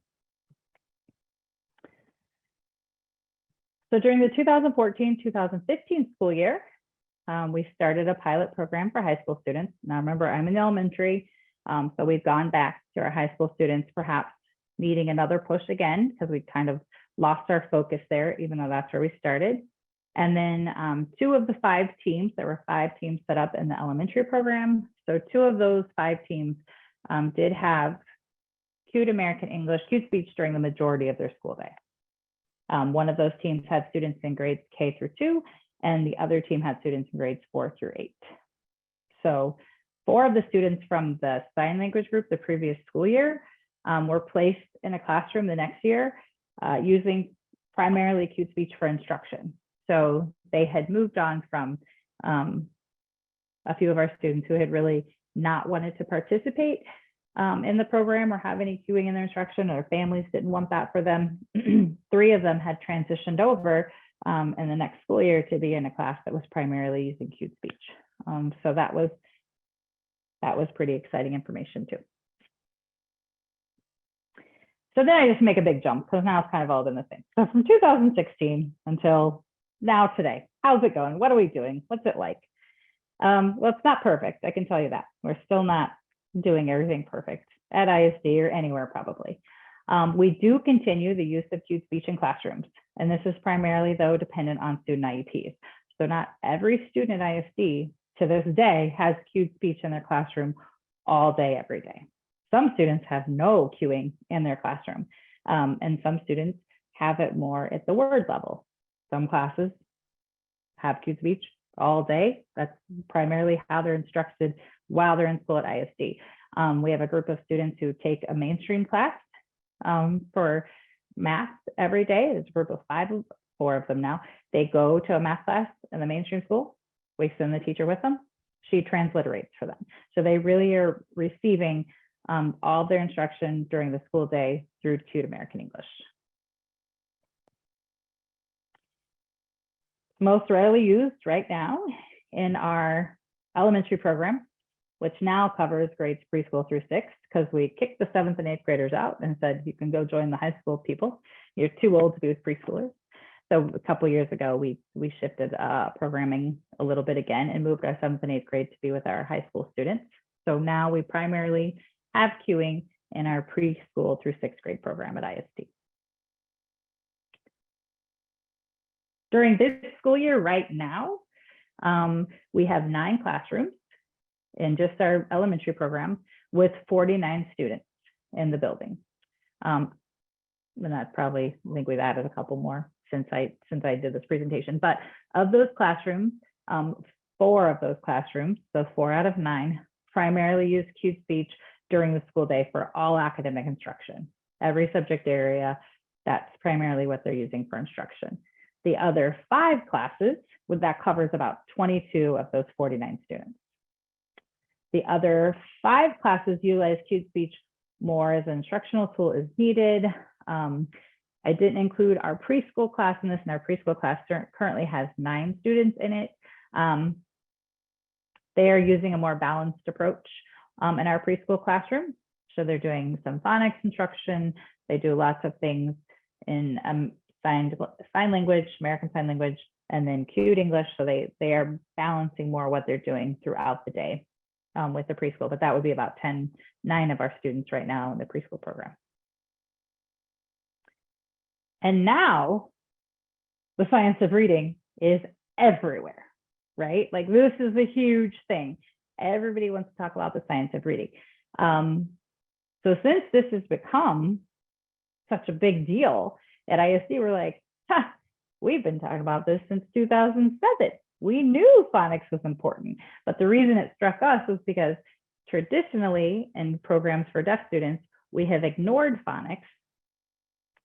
So during the 2014-2015 school year, we started a pilot program for high school students. Now remember, I'm in elementary, so we've gone back to our high school students, perhaps needing another push again, because we kind of lost our focus there, even though that's where we started. And then 2 of the 5 teams, there were 5 teams set up in the elementary program. So 2 of those 5 teams did have Q American English, Q speech during the majority of their school day. One of those teams had students in grades K through 2, and the other team had students in grades 4 through 8. So 4 of the students from the sign language group the previous school year were placed in a classroom the next year using primarily acute speech for instruction. So they had moved on from a few of our students who had really not wanted to participate in the program or have any cueing in their instruction, or families didn't want that for them. 3 of them had transitioned over in the next school year to be in a class that was primarily using cued speech. So that was pretty exciting information too. So then I just make a big jump because now it's kind of all been the same. So from 2016 until now today, how's it going? What are we doing? What's it like? Well, it's not perfect. I can tell you that. We're still not doing everything perfect at ISD or anywhere probably. We do continue the use of cued speech in classrooms. And this is primarily though dependent on student IEPs. So not every student at ISD to this day has cued speech in their classroom all day, every day. Some students have no cueing in their classroom, and some students have it more at the word level. Some classes have cued speech all day. That's primarily how they're instructed while they're in school at ISD. We have a group of students who take a mainstream class for math every day. There's a group of 4 of them now. They go to a math class in the mainstream school. We send the teacher with them. She transliterates for them. So they really are receiving all their instruction during the school day through cued American English. Most rarely used right now in our elementary program, which now covers grades preschool through 6th, because we kicked the 7th and 8th graders out and said, you can go join the high school people. You're too old to be with preschoolers. So a couple of years ago, we shifted programming a little bit again and moved our 7th and 8th grade to be with our high school students. So now we primarily have cueing in our preschool through 6th grade program at ISD. During this school year right now, we have 9 classrooms in just our elementary program with 49 students in the building. And that's probably, I think we've added a couple more since I did this presentation. But of those classrooms, 4 of those classrooms, so 4 out of 9, primarily use cued speech during the school day for all academic instruction. Every subject area, that's primarily what they're using for instruction. The other 5 classes, that covers about 22 of those 49 students. The other 5 classes utilize cued speech more as an instructional tool as needed. I didn't include our preschool class in this, and our preschool class currently has 9 students in it. They are using a more balanced approach in our preschool classroom. So they're doing some phonics instruction. They do lots of things in sign language, American Sign Language, and then cued English. So they are balancing more what they're doing throughout the day with the preschool. But that would be about 9 of our students right now in the preschool program. And now the science of reading is everywhere, right? Like this is a huge thing. Everybody wants to talk about the science of reading. So since this has become such a big deal at ISD, we're like, we've been talking about this since 2007. We knew phonics was important, but the reason it struck us was because traditionally in programs for deaf students, we have ignored phonics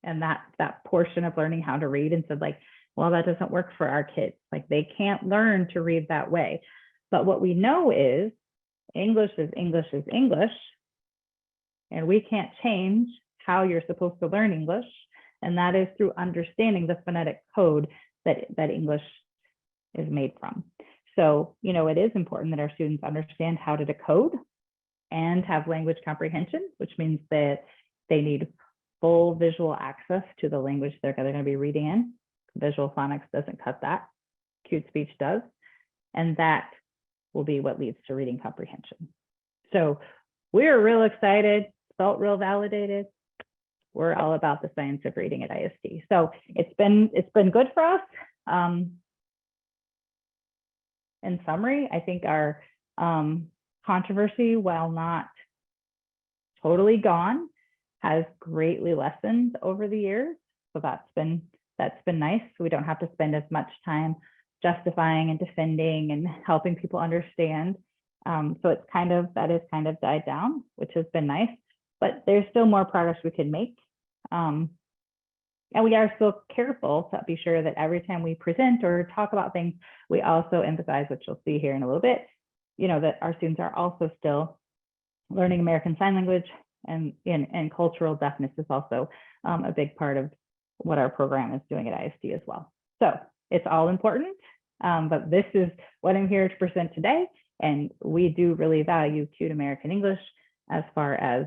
and that portion of learning how to read and said like, well, that doesn't work for our kids. Like they can't learn to read that way. But what we know is English is English is English, and we can't change how you're supposed to learn English. And that is through understanding the phonetic code that English is made from. So, it is important that our students understand how to decode and have language comprehension, which means that they need full visual access to the language they're going to be reading in. Visual phonics doesn't cut that. Cued speech does. And that will be what leads to reading comprehension. So we're real excited, felt real validated. We're all about the science of reading at ISD. So it's been good for us. In summary, I think our controversy, while not totally gone, has greatly lessened over the years. So that's been That's been nice. We don't have to spend as much time justifying and defending and helping people understand. So it's that is kind of died down, which has been nice, but there's still more progress we can make. And we are still careful to be sure that every time we present or talk about things, we also emphasize, which you'll see here in a little bit, that our students are also still learning American Sign Language, and cultural deafness is also a big part of what our program is doing at ISD as well. So it's all important, but this is what I'm here to present today. And we do really value CUTE American English as far as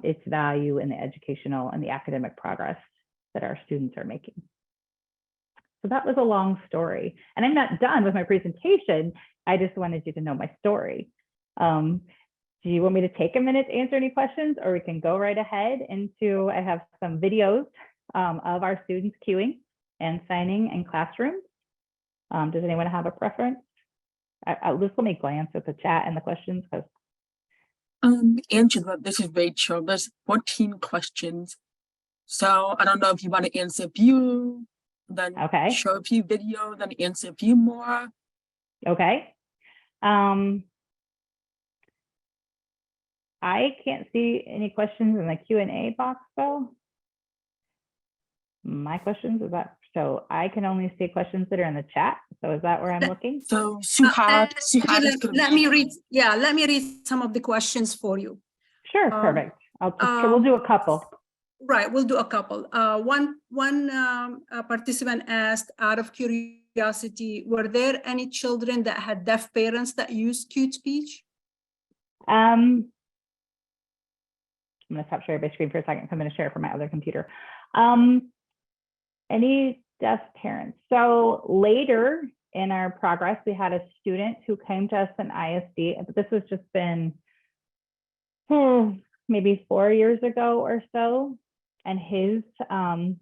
its value in the educational and the academic progress that our students are making. So that was a long story, and I'm not done with my presentation. I just wanted you to know my story. Do you want me to take a minute to answer any questions, or we can go right ahead into, I have some videos of our students queuing and signing in classrooms. Does anyone have a preference? At least let me glance at the chat and the questions, because Angela, this is Rachel. There's 14 questions. So I don't know if you want to answer a few, then okay. show a few video, then answer a few more. Okay. I can't see any questions in the Q&A box though. My questions is that, so I can only see questions that are in the chat. So is that where I'm looking? So Suhad, let me read. Yeah, let me read some of the questions for you. Sure, perfect. We'll do a couple. Right, we'll do a couple. One participant asked, out of curiosity, were there any children that had deaf parents that used CUTE speech? I'm going to stop sharing my screen for a second. I'm going to share it from my other computer. Any deaf parents? So later in our progress, we had a student who came to us in ISD, but this has just been maybe 4 years ago or so. And his mom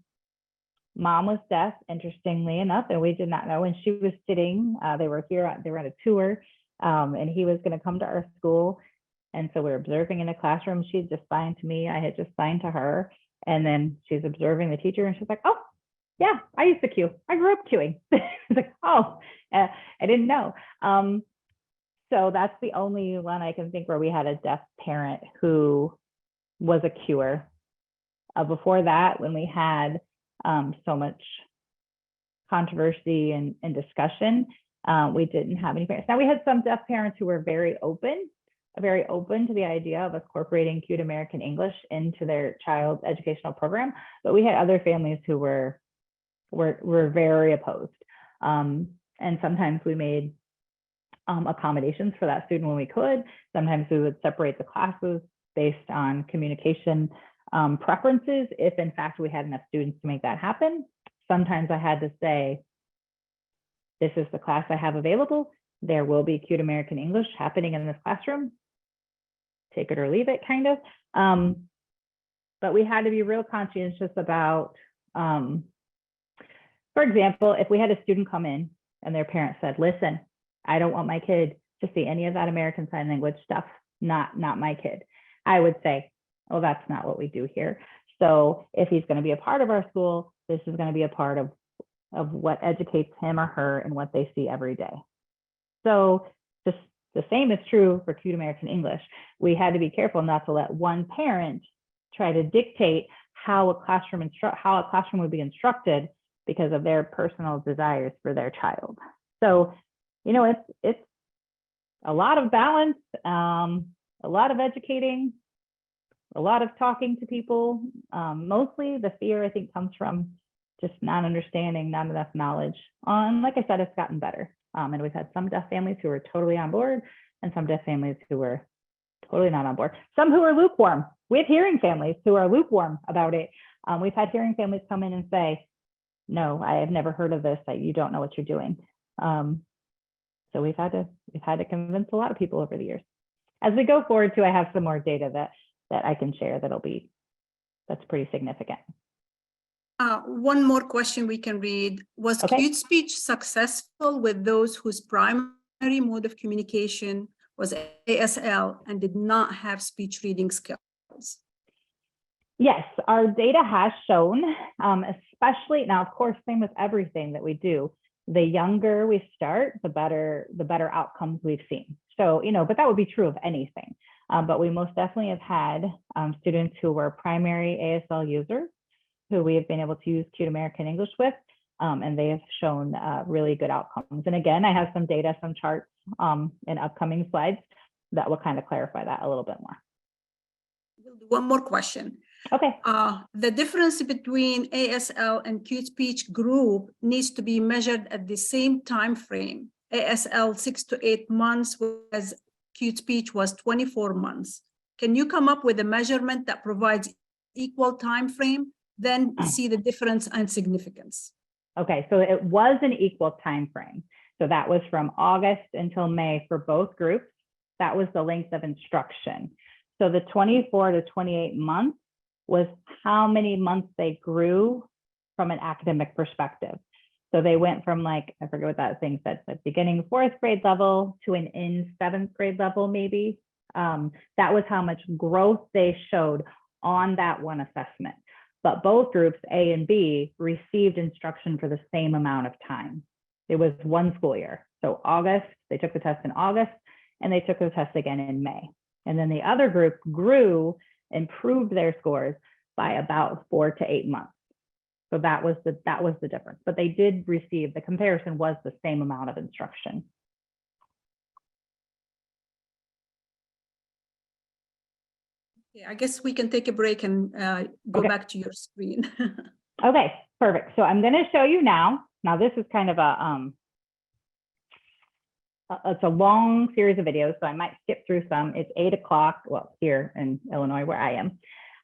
was deaf, interestingly enough, and we did not know. And she was sitting, they were on a tour, and he was going to come to our school. And so we were observing in a classroom. She had just signed to me. I had just signed to her. And then she's observing the teacher, and she's like, oh, yeah, I used to queue. I grew up queuing. It's like, oh, I didn't know. So that's the only one I can think where we had a deaf parent who was a queuer. Before that, when we had so much controversy and discussion, we didn't have any parents. Now we had some deaf parents who were very open to the idea of incorporating CUTE American English into their child's educational program, but we had other families who were very opposed. And sometimes we made accommodations for that student when we could. Sometimes we would separate the classes based on communication preferences, if in fact we had enough students to make that happen. Sometimes I had to say, this is the class I have available. There will be CUTE American English happening in this classroom. Take it or leave it, kind of. But we had to be real conscientious about, for example, if we had a student come in and their parent said, listen, I don't want my kid to see any of that American Sign Language stuff, not my kid. I would say, oh, that's not what we do here. So if he's going to be a part of our school, this is going to be a part of what educates him or her and what they see every day. So just the same is true for CUTE American English. We had to be careful not to let one parent try to dictate how a classroom would be instructed because of their personal desires for their child. So, it's a lot of balance, a lot of educating, a lot of talking to people. Mostly the fear, I think, comes from just not understanding, not enough knowledge. And like I said, it's gotten better. And we've had some deaf families who were totally on board and some deaf families who were totally not on board. Some who are lukewarm. We have hearing families who are lukewarm about it. We've had hearing families come in and say, no, I have never heard of this, that you don't know what you're doing. So we've had to convince a lot of people over the years. As we go forward too, I have some more data that I can share that's pretty significant. One more question we can read. Was CUTE speech successful with those whose primary mode of communication was ASL and did not have speech reading skills? Yes, our data has shown, especially now, of course, same with everything that we do. The younger we start, the better outcomes we've seen. So, but that would be true of anything. But we most definitely have had students who were primary ASL users who we have been able to use Cute American English with, and they have shown really good outcomes. And again, I have some data, some charts in upcoming slides that will kind of clarify that a little bit more. We'll do one more question. Okay. The difference between ASL and Cute Speech group needs to be measured at the same time frame. ASL 6 to 8 months, whereas Cute Speech was 24 months. Can you come up with a measurement that provides equal time frame? Then see the difference and significance. Okay, so it was an equal time frame. So that was from August until May for both groups. That was the length of instruction. So the 24 to 28 months was how many months they grew from an academic perspective. So they went from, like, I forget what that thing said, the beginning 4th grade level to an in 7th grade level, maybe. That was how much growth they showed on that one assessment. But both groups, A and B, received instruction for the same amount of time. It was one school year. So August, they took the test in August, and they took the test again in May. And then the other group grew, improved their scores by about 4 to 8 months. So that was the difference. But they did receive, the comparison was the same amount of instruction. I guess we can take a break and go Okay. back to your screen. Okay, perfect. So I'm going to show you now. Now this is kind of a it's a long series of videos, so I might skip through some. It's 8 o'clock, well, here in Illinois where I am.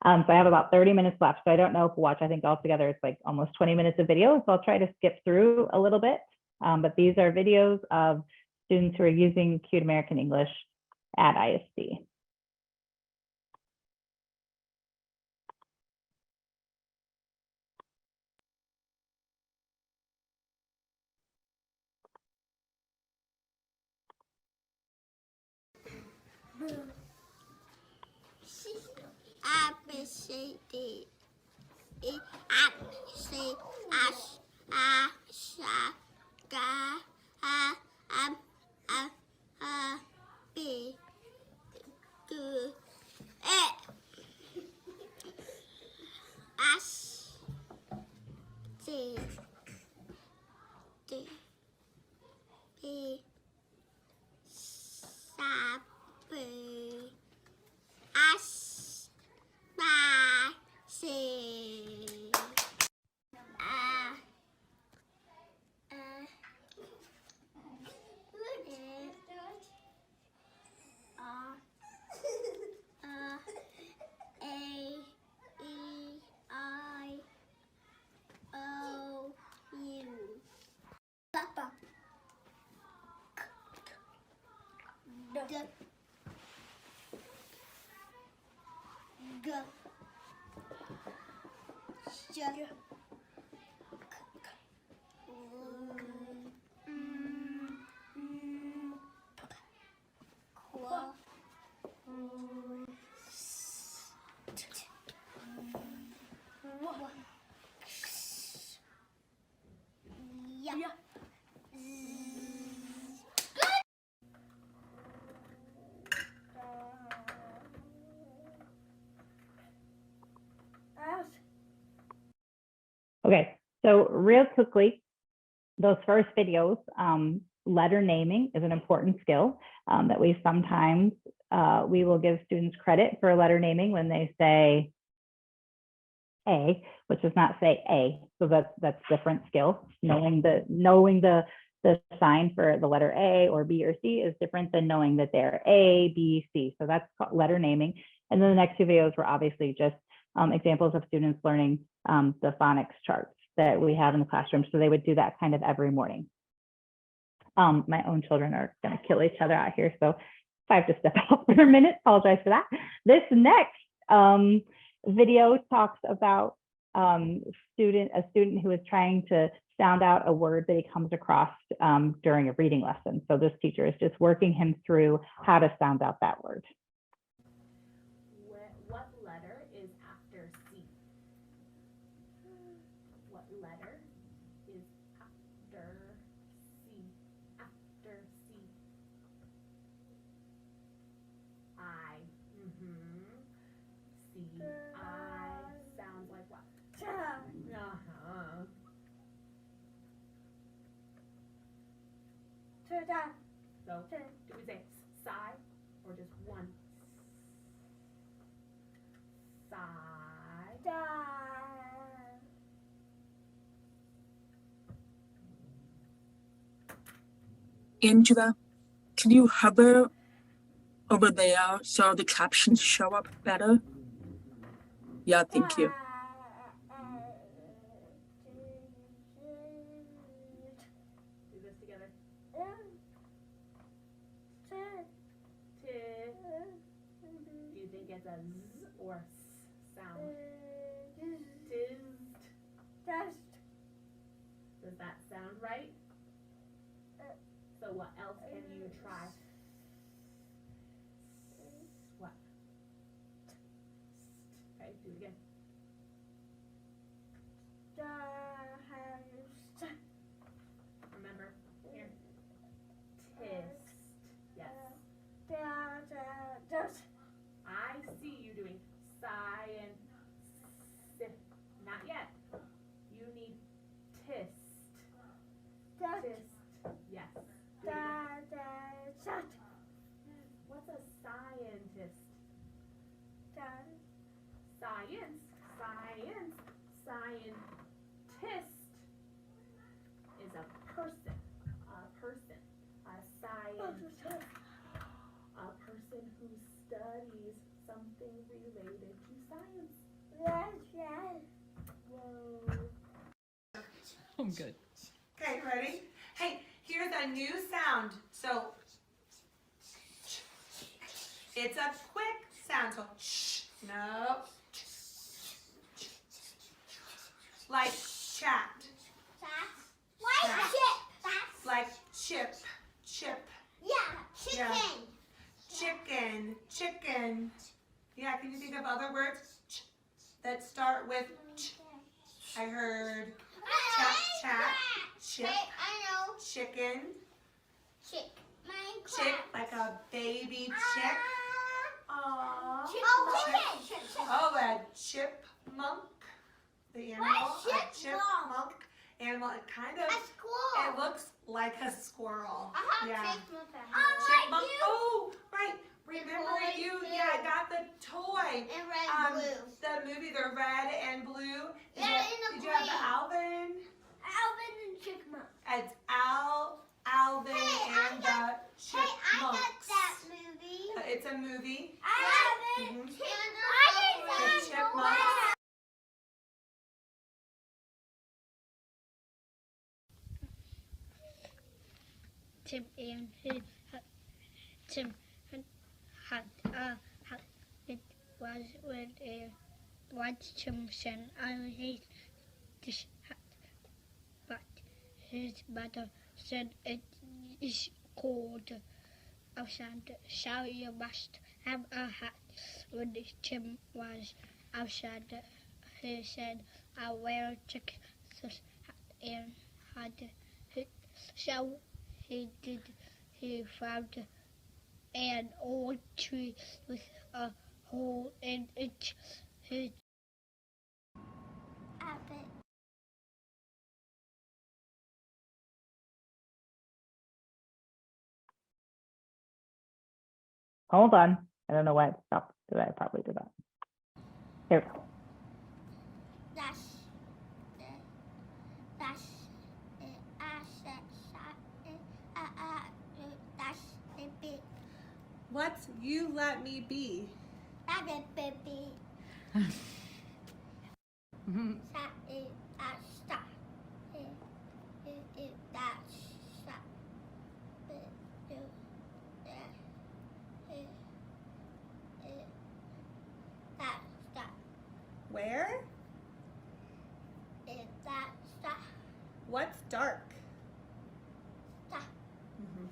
So I have about 30 minutes left. So I don't know if we'll watch, I think altogether it's like almost 20 minutes of video. So I'll try to skip through a little bit. But these are videos of students who are using Cute American English at ISD. A, B, C, D, E, F, C, H, I, J, K, L, M, N, B, Q, S, T, D, B, B, S, B, C, A, E, I, O, U. Papa. G. G. J. Yeah. Okay, so real quickly, those first videos, letter naming is an important skill that we sometimes, we will give students credit for letter naming when they say A, which does not say A. So that's different skill. Knowing the sign for the letter A or B or C is different than knowing that they're A, B, C. So that's called letter naming. And then the next two videos were obviously just examples of students learning the phonics charts that we have in the classroom. So they would do that kind of every morning. My own children are going to kill each other out here. So if I have to step out for a minute, apologize for that. This next video talks about a student who is trying to sound out a word that he comes across during a reading lesson. So this teacher is just working him through how to sound out that word. What letter is after I sounds like what? Uh-huh. So, do we say sigh or just one? Sigh. Angela, can you hover over there so the captions show up better? Yeah, thank you. Do this together. T. Do you think it's a z or a s sound? Tizzed. Does that sound right? So what else can you try? What? Okay, do it again. Remember, here. Tist. Yes. I see you doing sigh and sip. Not yet. You need tist. Tist. Yes. Do it again. What's a scientist? Science. Science. Scientist is a person. A person. A scientist. A person who studies something related to science. Whoa. I'm good. Okay, ready? Hey, here's a new sound. So it's a quick sound. So no. Like chat. Like chip. Yeah. Chicken. Yeah, can you think of other words that start with ch? I heard chat, chip, chicken, chick, like a baby chick. Aww. Oh, a chipmunk, the animal. A chipmunk animal. It kind of, it looks like a squirrel. Yeah. Chipmunk. Oh, right. Remember you, yeah, got the toy. The movie, the red and blue. Did you have the Alvin? Alvin and Chipmunk. It's Alvin and the Chipmunks. Hey, I got that movie. It's a movie. I have it. Mhm. The The Chipmunks. Tim and Tim had it was with a white Simpson. I hate this hat, but his mother said it is cold outside, so you must have a hat. When Tim was outside, he said, I wear Chick's hat and had it. So he did. He found an old tree with a hole in it. He Hold on. I don't know why it stopped. Did I probably do that? Here we go. What's You Let Me Be? Where? What's dark? Mhm.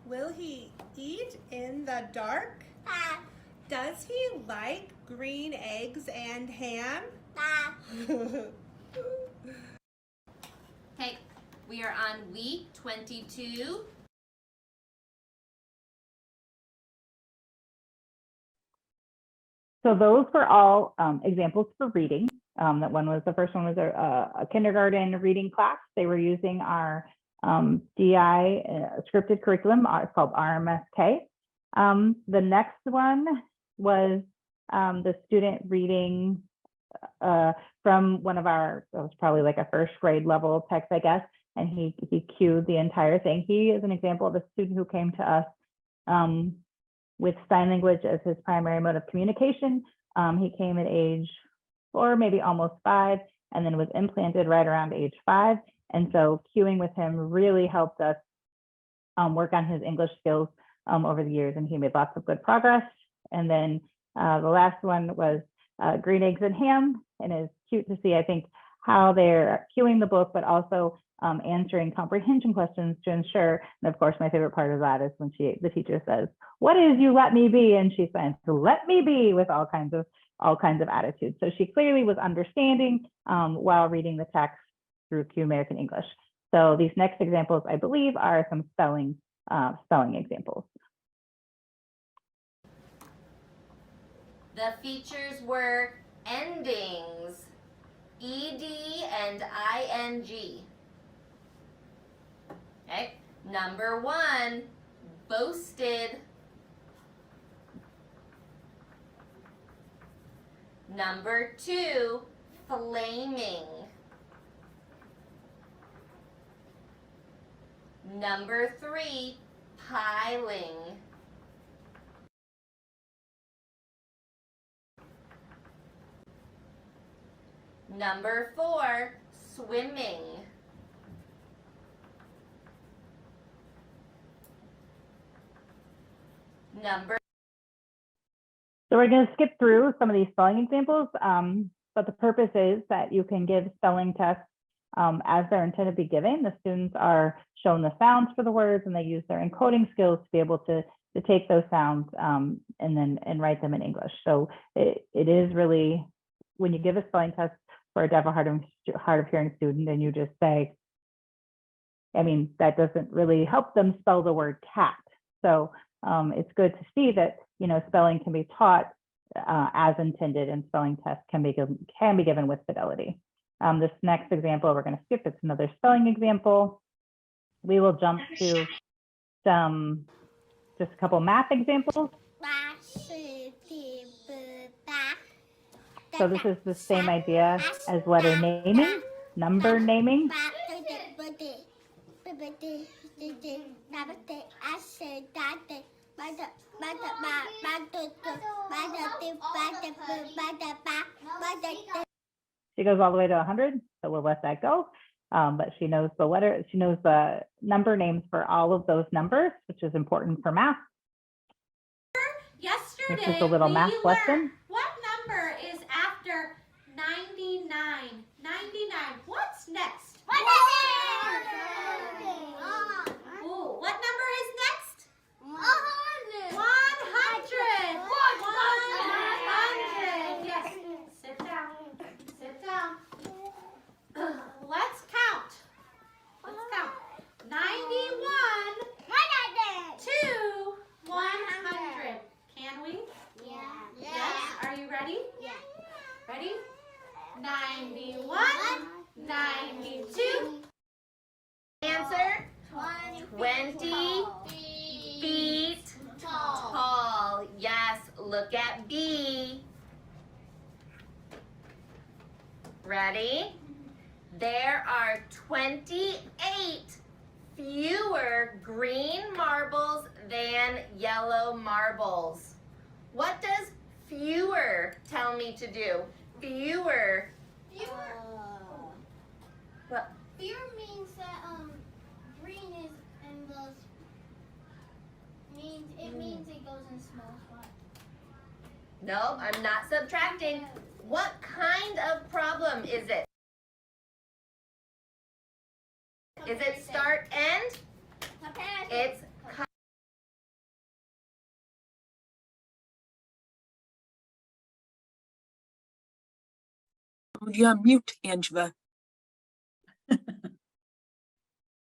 Will he eat in the dark? Does he like green eggs and ham? Okay, we are on week 22. So those were all examples for reading. That one was, the first one was a kindergarten reading class. They were using our DI scripted curriculum. It's called RMSK. The next one was the student reading from one of our, it was probably like a first grade level text, I guess, and he cued the entire thing. He is an example of a student who came to us with sign language as his primary mode of communication. He came at age 4, maybe almost 5, and then was implanted right around age 5. And so cueing with him really helped us work on his English skills over the years, and he made lots of good progress. And then the last one was Green Eggs and Ham, and it's cute to see, I think, how they're cueing the book, but also answering comprehension questions to ensure. And of course, my favorite part of that is when the teacher says, "What is you let me be?" And she says, "Let me be," with all kinds of attitudes. So she clearly was understanding while reading the text through Cue American English. So these next examples, I believe, are some spelling examples. The features were endings, ed and ing. Okay, number 1, boasted. Number 2, flaming. Number 3, piling. Number 4, swimming. So we're going to skip through some of these spelling examples, but the purpose is that you can give spelling tests as they're intended to be given. The students are shown the sounds for the words, and they use their encoding skills to be able to take those sounds and write them in English. So it is really, when you give a spelling test for a deaf or hard of hearing student, and you just say, I mean, that doesn't really help them spell the word cat. So it's good to see that, you know, spelling can be taught as intended, and spelling tests can be given with fidelity. This next example we're going to skip. It's another spelling example. We will jump to just a couple math examples. So this is the same idea as letter naming, number naming. She goes all the way to 100, so we'll let that go. But she knows the number names for all of those numbers, which is important for math. Yesterday, this is a little math lesson. What number is after 99? 99. What's next? 100. Ooh, what number is next? 100. 100. 100. Yes. Sit down. Sit down. Let's count. Let's count. 91 to 100. Can we? Yeah. Yes. Are you ready? Yeah. Ready? 91, 92. Answer, 20 feet tall. Yes, look at B. Ready? There are 28 fewer green marbles than yellow marbles. What does fewer tell me to do? Fewer. What? Fewer means that green is in those means it goes in small spots. No, I'm not subtracting. What kind of problem is it? Is it start end? It's You're on mute, Angela.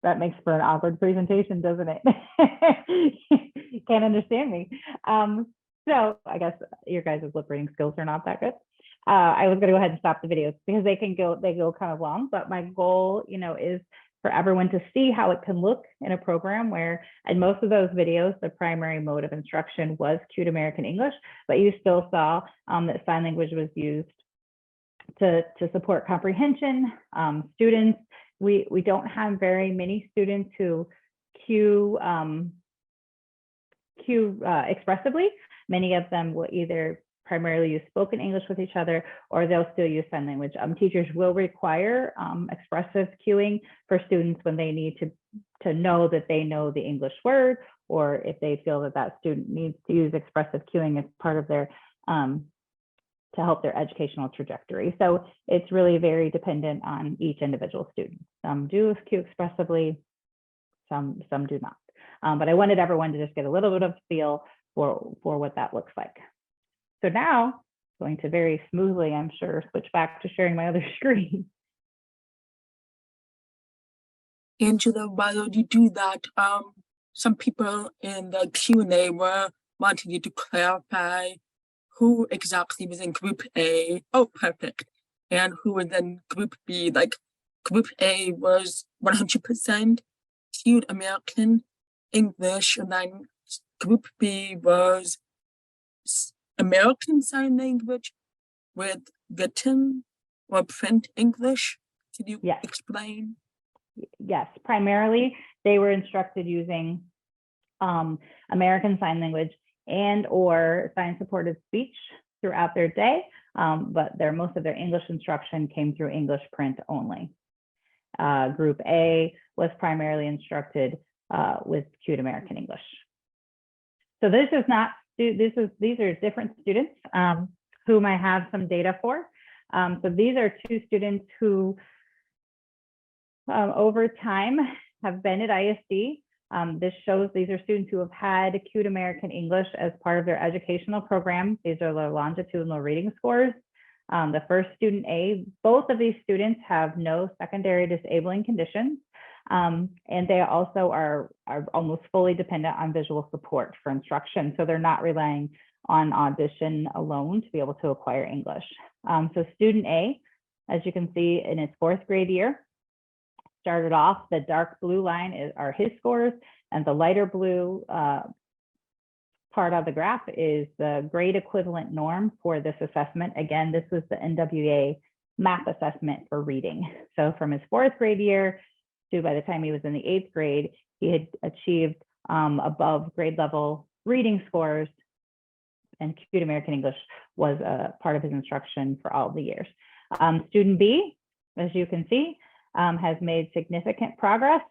that makes for an awkward presentation, doesn't it? Can't understand me. So I guess your guys' lip reading skills are not that good. I was going to go ahead and stop the videos because they go kind of long, but my goal, is for everyone to see how it can look in a program where, in most of those videos, the primary mode of instruction was Cute American English, but you still saw that sign language was used to support comprehension. Students, we don't have very many students who cue expressively. Many of them will either primarily use spoken English with each other, or they'll still use sign language. Teachers will require expressive cueing for students when they need to know that they know the English word, or if they feel that student needs to use expressive cueing as part of their, to help their educational trajectory. So it's really very dependent on each individual student. Some do cue expressively, some do not. But I wanted everyone to just get a little bit of feel for what that looks like. So now, going to very smoothly, I'm sure, switch back to sharing my other screen. Angela, while you do that, some people in the Q&A were wanting you to clarify who exactly was in group A. Oh, perfect. And who was in group B. Like, group A was 100% Cute American English, and then group B was American Sign Language with written or print English. Can you explain? Yes, primarily they were instructed using American Sign Language and or sign supported speech throughout their day, but most of their English instruction came through English print only. Group A was primarily instructed with Cute American English. So this is not, these are different students whom I have some data for. So these are two students who over time have been at ISD. This shows these are students who have had Cute American English as part of their educational program. These are their longitudinal reading scores. The first student A, both of these students have no secondary disabling conditions. And they also are almost fully dependent on visual support for instruction. So they're not relying on audition alone to be able to acquire English. So student A, as you can see in its 4th grade year, started off, the dark blue line are his scores, and the lighter blue part of the graph is the grade equivalent norm for this assessment. Again, this was the NWEA MAP assessment for reading. So from his 4th grade year to by the time he was in the 8th grade, he had achieved above grade level reading scores, and Cute American English was a part of his instruction for all the years. Student B, as you can see, has made significant progress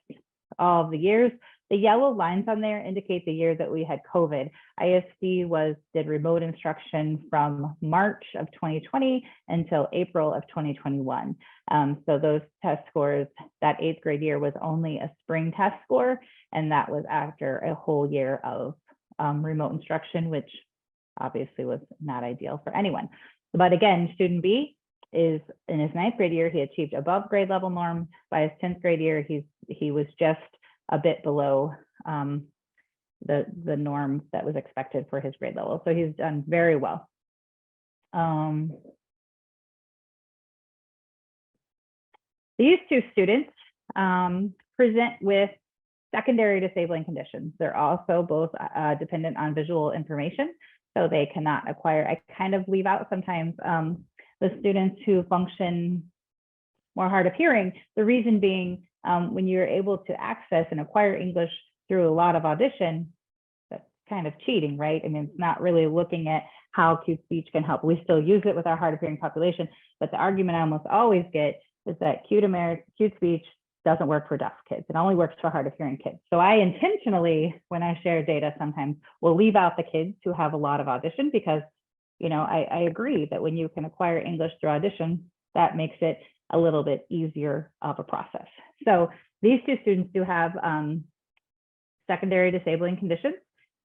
all of the years. The yellow lines on there indicate the year that we had COVID. ISD did remote instruction from March of 2020 until April of 2021. So those test scores, that 8th grade year was only a spring test score, and that was after a whole year of remote instruction, which obviously was not ideal for anyone. But again, student B is in his 9th grade year, he achieved above grade level norm. By his 10th grade year, he was just a bit below the norm that was expected for his grade level. So he's done very well. These two students present with secondary disabling conditions. They're also both dependent on visual information, so they cannot acquire. I kind of leave out sometimes the students who function more hard of hearing, the reason being when you're able to access and acquire English through a lot of audition, that's kind of cheating, right? I mean, it's not really looking at how Cute Speech can help. We still use it with our hard of hearing population, but the argument I almost always get is that Cute Speech doesn't work for deaf kids. It only works for hard of hearing kids. So I intentionally, when I share data, sometimes will leave out the kids who have a lot of audition, because, you know, I agree that when you can acquire English through audition, that makes it a little bit easier of a process. So these two students do have secondary disabling conditions,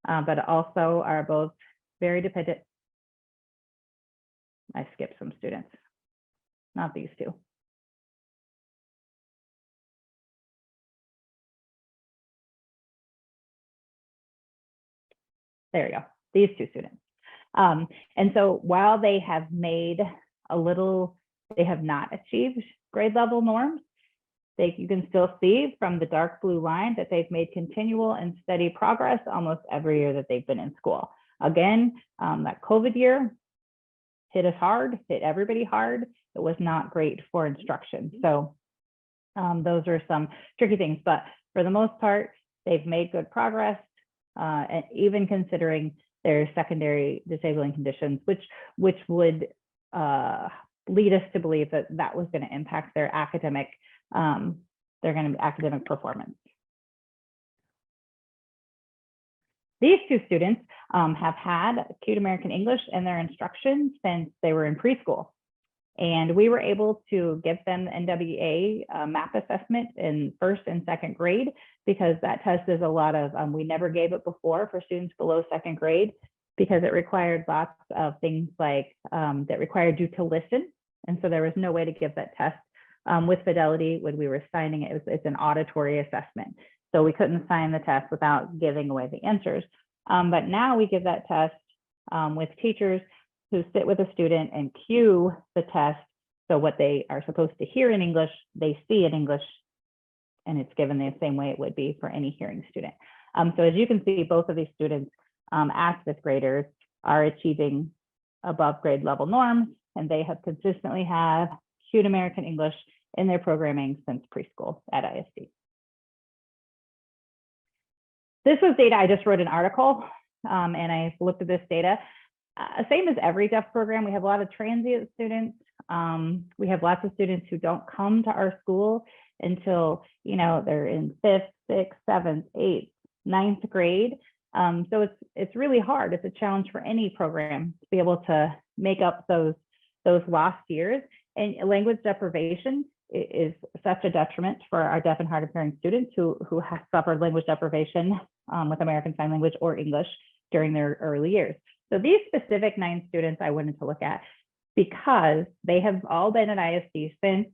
but also are both very dependent. I skipped some students, not these two. There you go, these two students. And so while they have made a little, they have not achieved grade level norms, you can still see from the dark blue line that they've made continual and steady progress almost every year that they've been in school. Again, that COVID year hit us hard, hit everybody hard. It was not great for instruction. So those are some tricky things, but for the most part, they've made good progress, and even considering their secondary disabling conditions, which would lead us to believe that that was going to impact their academic performance. These two students have had Acute American English in their instruction since they were in preschool. And we were able to give them the NWEA MAP assessment in first and second grade, because that test is a lot of, we never gave it before for students below second grade, because it required lots of things like that required you to listen. And so there was no way to give that test with Fidelity when we were signing it. It's an auditory assessment. So we couldn't sign the test without giving away the answers. But now we give that test with teachers who sit with a student and cue the test. So what they are supposed to hear in English, they see in English, and it's given the same way it would be for any hearing student. So as you can see, both of these students as fifth graders are achieving above grade level norms, and they have consistently had Acute American English in their programming since preschool at ISD. This was data, I just wrote an article and I looked at this data. Same as every deaf program, we have a lot of transient students. We have lots of students who don't come to our school until, they're in 5th, 6th, 7th, 8th, 9th grade. So it's really hard. It's a challenge for any program to be able to make up those lost years. And language deprivation is such a detriment for our deaf and hard of hearing students who have suffered language deprivation with American Sign Language or English during their early years. So these specific 9 students I wanted to look at because they have all been at ISD since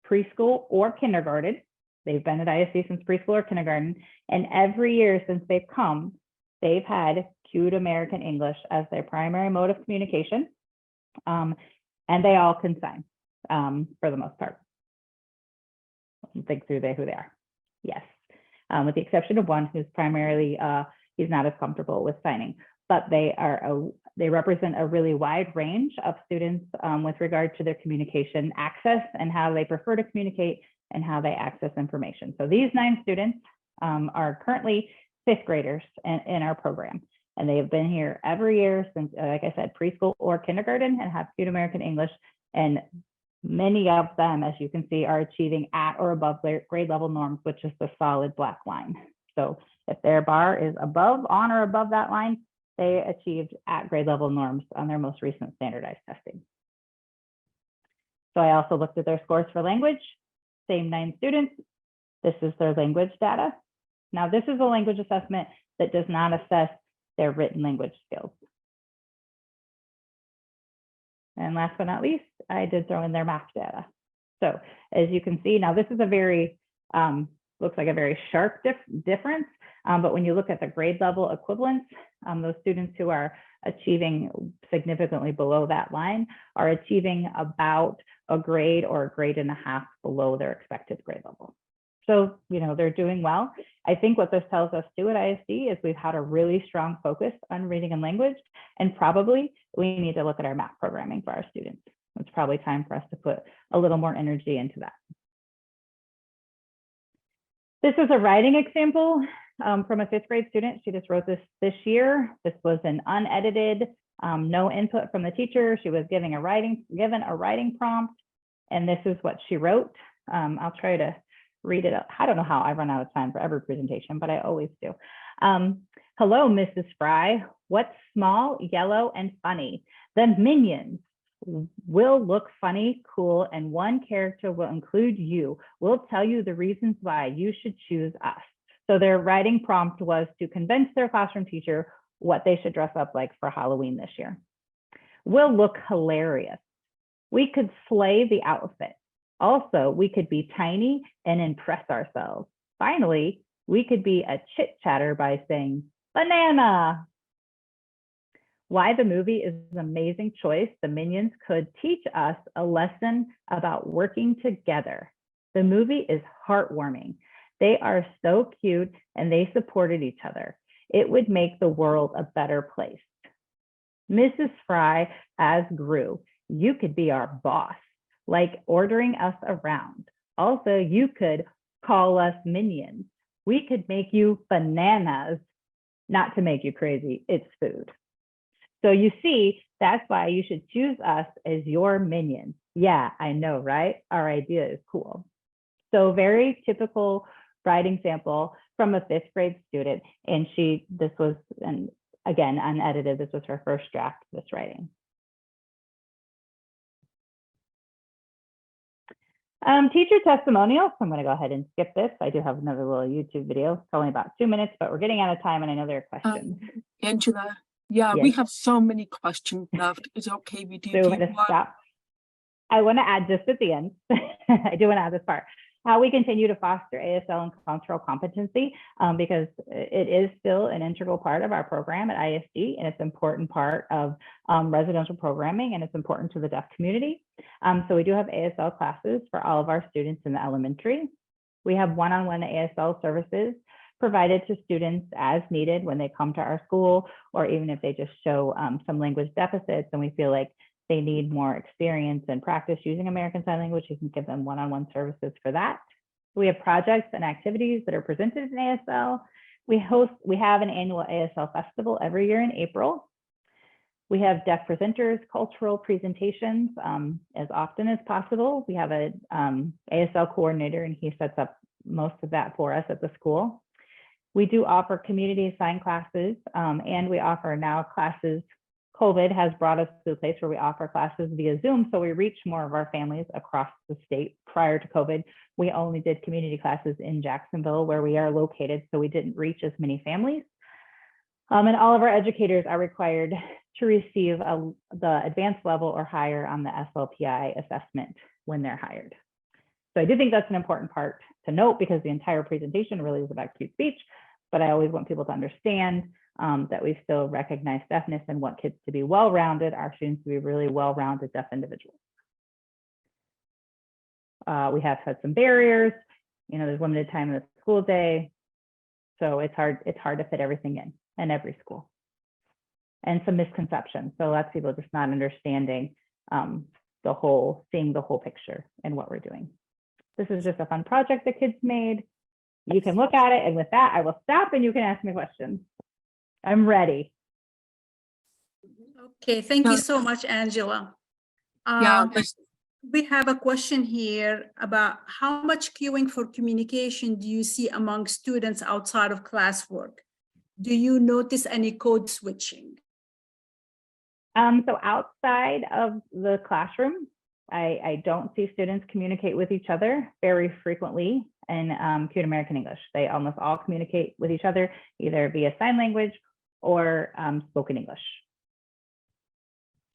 preschool or kindergarten. They've been at ISD since preschool or kindergarten, and every year since they've come, they've had Acute American English as their primary mode of communication, and they all can sign for the most part. Think through who they are. Yes, with the exception of one who's primarily he's not as comfortable with signing, but they represent a really wide range of students with regard to their communication access and how they prefer to communicate and how they access information. So these 9 students are currently 5th graders in our program, and they have been here every year since, like I said, preschool or kindergarten, and have Acute American English. And many of them, as you can see, are achieving at or above grade level norms, which is the solid black line. So if their bar is on or above that line, they achieved at grade level norms on their most recent standardized testing. So I also looked at their scores for language, same 9 students. This is their language data. Now, this is a language assessment that does not assess their written language skills. And last but not least, I did throw in their math data. So as you can see, now this is a very, looks like a very sharp difference, but when you look at the grade level equivalents, those students who are achieving significantly below that line are achieving about a grade or a grade and a half below their expected grade level. So, they're doing well. I think what this tells us too at ISD is we've had a really strong focus on reading and language, and probably we need to look at our math programming for our students. It's probably time for us to put a little more energy into that. This is a writing example from a 5th grade student. She just wrote this year. This was an unedited, no input from the teacher. She was given a writing prompt, and this is what she wrote. I'll try to read it. I don't know how I run out of time for every presentation, but I always do. Hello, Mrs. Fry. What's small, yellow, and funny? The Minions will look funny, cool, and one character will include you. We'll tell you the reasons why you should choose us. So their writing prompt was to convince their classroom teacher what they should dress up like for Halloween this year. We'll look hilarious. We could slay the outfit. Also, we could be tiny and impress ourselves. Finally, we could be a chit chatter by saying, banana. Why the movie is an amazing choice. The Minions could teach us a lesson about working together. The movie is heartwarming. They are so cute and they supported each other. It would make the world a better place. Mrs. Fry as Gru, you could be our boss, like ordering us around. Also, you could call us minions. We could make you bananas. Not to make you crazy, it's food. So you see, that's why you should choose us as your minions. Yeah, I know, right? Our idea is cool. So very typical writing sample from a 5th grade student. And this was, and again, unedited, this was her first draft of this writing. Teacher testimonials. I'm going to go ahead and skip this. I do have another little YouTube video. It's only about 2 minutes, but we're getting out of time and I know there are questions. Angela, yeah, we have so many questions left. Is it okay we do? So we're going to stop. I want to add just at the end, I do want to add this part, how we continue to foster ASL and cultural competency, because it is still an integral part of our program at ISD, and it's an important part of residential programming, and it's important to the deaf community. So we do have ASL classes for all of our students in the elementary. We have one-on-one ASL services provided to students as needed when they come to our school, or even if they just show some language deficits and we feel like they need more experience and practice using American Sign Language, you can give them one-on-one services for that. We have projects and activities that are presented in ASL. We have an annual ASL festival every year in April. We have deaf presenters, cultural presentations as often as possible. We have an ASL coordinator and he sets up most of that for us at the school. We do offer community assigned classes and we offer now classes. COVID has brought us to a place where we offer classes via Zoom, so we reach more of our families across the state. Prior to COVID, we only did community classes in Jacksonville, where we are located, so we didn't reach as many families. And all of our educators are required to receive the advanced level or higher on the SLPI assessment when they're hired. So I do think that's an important part to note, because the entire presentation really is about cute speech, but I always want people to understand that we still recognize deafness and want kids to be well-rounded, our students to be really well-rounded deaf individuals. We have had some barriers, there's limited time in the school day, so it's hard to fit everything in every school. And some misconceptions, so lots of people just not understanding seeing the whole picture and what we're doing. This is just a fun project the kids made. You can look at it, and with that, I will stop and you can ask me questions. I'm ready. Okay, thank you so much, Angela. We have a question here about how much cueing for communication do you see among students outside of classwork? Do you notice any code switching? So outside of the classroom, I don't see students communicate with each other very frequently in Cute American English. They almost all communicate with each other either via sign language or spoken English.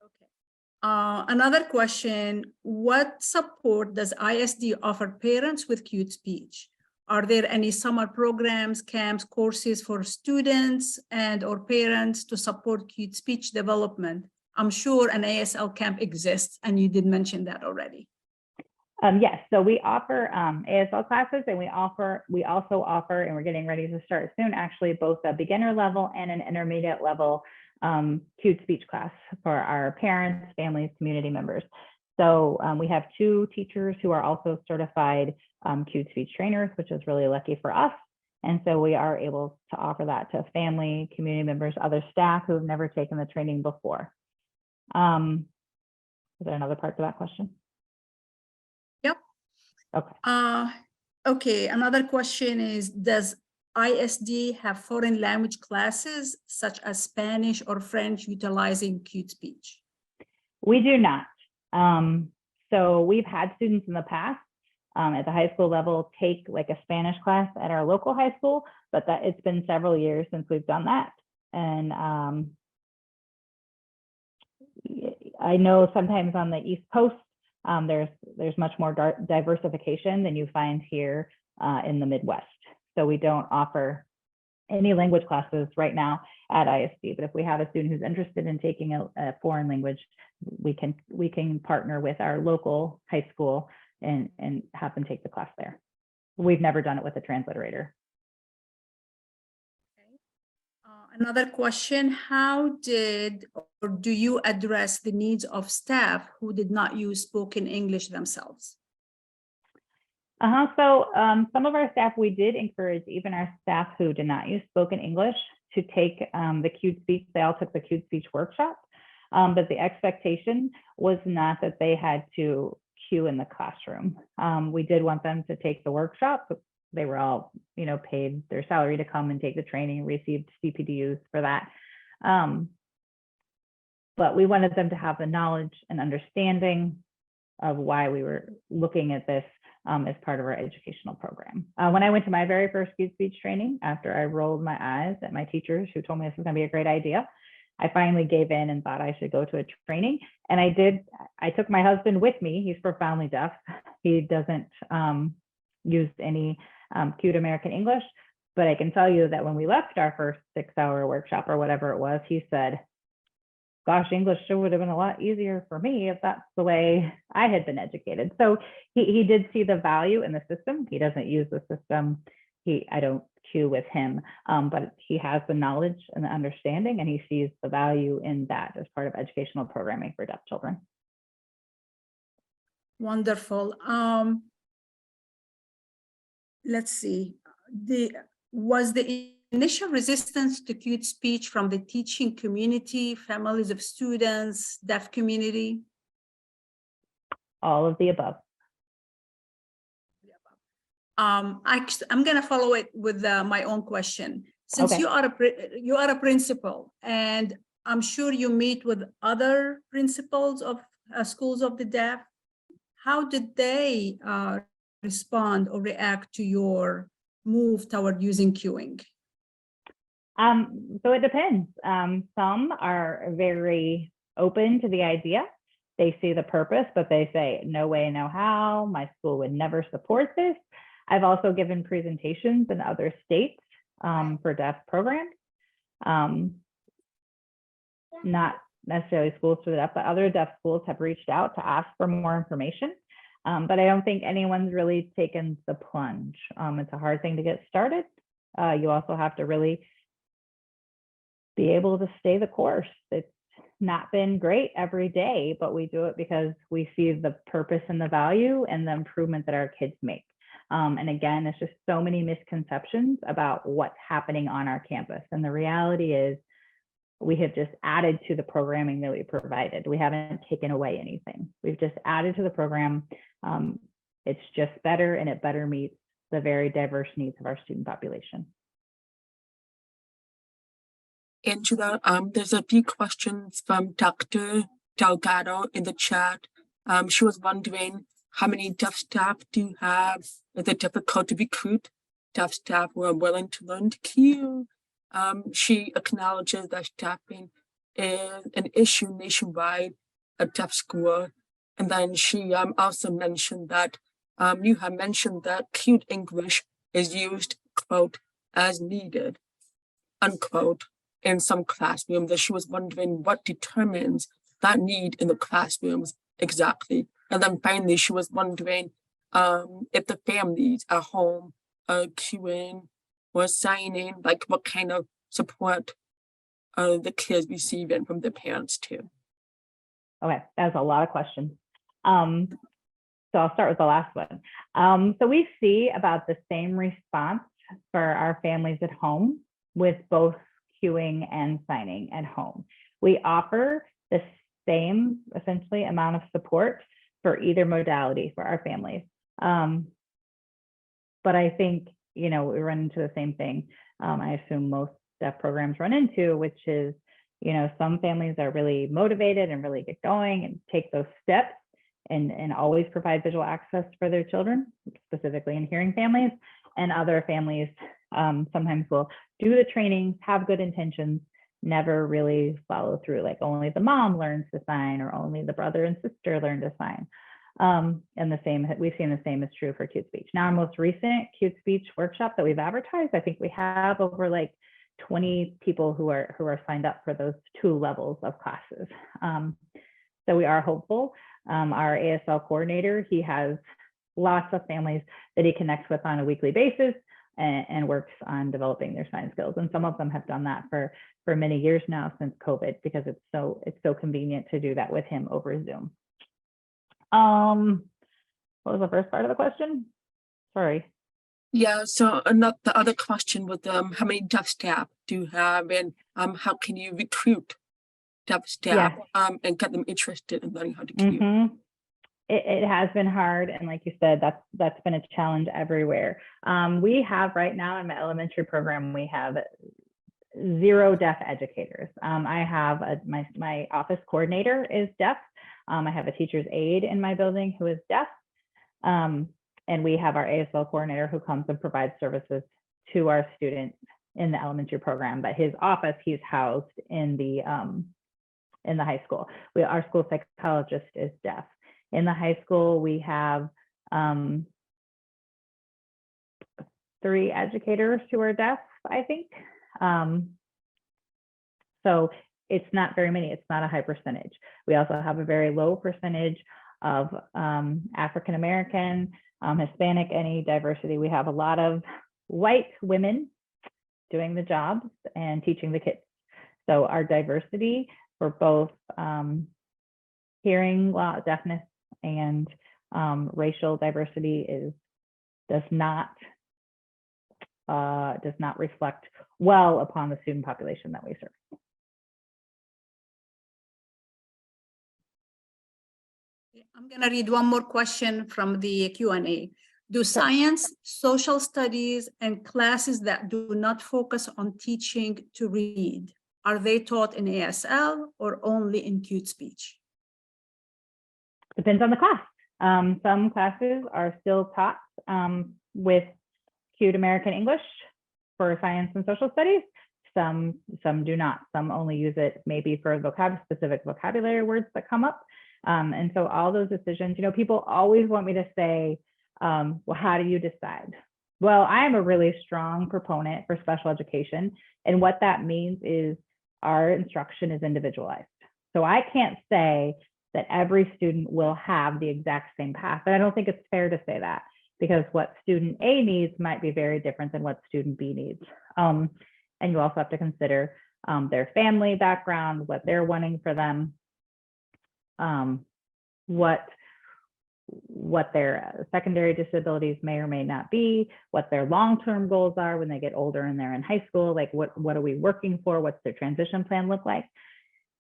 Okay. Another question, what support does ISD offer parents with cute speech? Are there any summer programs, camps, courses for students and or parents to support cute speech development? I'm sure an ASL camp exists, and you did mention that already. Yes, so we offer ASL classes, and we also offer, and we're getting ready to start soon, actually, both a beginner level and an intermediate level cute speech class for our parents, families, community members. So we have 2 teachers who are also certified cute speech trainers, which is really lucky for us. And so we are able to offer that to family, community members, other staff who have never taken the training before. Is there another part to that question? Yep. Okay. Okay, another question is, does ISD have foreign language classes such as Spanish or French utilizing cute speech? We do not. So we've had students in the past at the high school level take like a Spanish class at our local high school, but that it's been several years since we've done that. And I know sometimes on the East Coast, there's much more diversification than you find here in the Midwest. So we don't offer any language classes right now at ISD. But if we have a student who's interested in taking a foreign language, we can partner with our local high school and have them take the class there. We've never done it with a transliterator. Another question, how did or do you address the needs of staff who did not use spoken English themselves? So some of our staff, we did encourage even our staff who did not use spoken English to take the cued speech. They all took the cued speech workshop, but the expectation was not that they had to cue in the classroom. We did want them to take the workshop. They were all, paid their salary to come and take the training, received CPDUs for that. But we wanted them to have the knowledge and understanding of why we were looking at this as part of our educational program. When I went to my very first cued speech training, after I rolled my eyes at my teachers who told me this was going to be a great idea, I finally gave in and thought I should go to a training. And I did. I took my husband with me. He's profoundly deaf. He doesn't use any cued American English. But I can tell you that when we left our first 6-hour workshop or whatever it was, he said, gosh, English sure would have been a lot easier for me if that's the way I had been educated. So he did see the value in the system. He doesn't use the system. I don't cue with him, but he has the knowledge and the understanding, and he sees the value in that as part of educational programming for deaf children. Wonderful. Let's see. Was the initial resistance to cued speech from the teaching community, families of students, deaf community? All of the above. I'm going to follow it with my own question. Since Okay. you are a principal, and I'm sure you meet with other principals of schools of the deaf, how did they respond or react to your move toward using cueing? So it depends. Some are very open to the idea. They see the purpose, but they say, no way, no how. My school would never support this. I've also given presentations in other states for deaf programs. Not necessarily schools for the deaf, but other deaf schools have reached out to ask for more information. But I don't think anyone's really taken the plunge. It's a hard thing to get started. You also have to really be able to stay the course. It's not been great every day, but we do it because we see the purpose and the value and the improvement that our kids make. And again, it's just so many misconceptions about what's happening on our campus. And the reality is we have just added to the programming that we provided. We haven't taken away anything. We've just added to the program. It's just better, and it better meets the very diverse needs of our student population. Angela, there's a few questions from Dr. Delgado in the chat. She was wondering, how many deaf staff do you have? Is it difficult to recruit deaf staff who are willing to learn to cue? She acknowledges that staffing is an issue nationwide at deaf school. And then she also mentioned that you have mentioned that cued English is used, quote, as needed, unquote, in some classrooms. That she was wondering what determines that need in the classrooms exactly. And then finally, she was wondering if the families at home are cueing or signing, like what kind of support are the kids receiving from their parents too? Okay, that's a lot of questions. So I'll start with the last one. So we see about the same response for our families at home with both cueing and signing at home. We offer the same essentially amount of support for either modality for our families. But I think, we run into the same thing. I assume most deaf programs run into, which is, some families are really motivated and really get going and take those steps and always provide visual access for their children, specifically in hearing families. And other families sometimes will do the trainings, have good intentions, never really follow through, like only the mom learns to sign or only the brother and sister learn to sign. And the same, we've seen the same is true for Cute Speech. Now, our most recent Cute Speech workshop that we've advertised, I think we have over like 20 people who are signed up for those 2 levels of classes. So we are hopeful. Our ASL coordinator, he has lots of families that he connects with on a weekly basis and works on developing their sign skills. And some of them have done that for many years now since COVID, because it's so convenient to do that with him over Zoom. What was the first part of the question? Sorry. Yeah, so the other question was how many deaf staff do you have, and how can you recruit deaf staff and get them interested in learning how to cue? It has been hard, and like you said, that's been a challenge everywhere. We have right now in my elementary program, we have 0 deaf educators. I have my office coordinator is deaf. I have a teacher's aide in my building who is deaf. And we have our ASL coordinator who comes and provides services to our students in the elementary program, but his office, he's housed in the high school. Our school psychologist is deaf. In the high school, we have 3 educators who are deaf, I think. So it's not very many, it's not a high percentage. We also have a very low percentage of African-American, Hispanic, any diversity. We have a lot of white women doing the jobs and teaching the kids. So our diversity for both hearing loss, deafness, and racial diversity does not reflect well upon the student population that we serve. I'm going to read one more question from the Q&A. Do science, social studies, and classes that do not focus on teaching to read, are they taught in ASL or only in Cute Speech? Depends on the class. Some classes are still taught with Cute American English for science and social studies. Some do not. Some only use it maybe for specific vocabulary words that come up. And so all those decisions, people always want me to say, well, how do you decide? Well, I am a really strong proponent for special education. And what that means is our instruction is individualized. So I can't say that every student will have the exact same path. And I don't think it's fair to say that, because what student A needs might be very different than what student B needs. And you also have to consider their family background, what they're wanting for them, what their secondary disabilities may or may not be, what their long-term goals are when they get older and they're in high school, like what are we working for, what's their transition plan look like.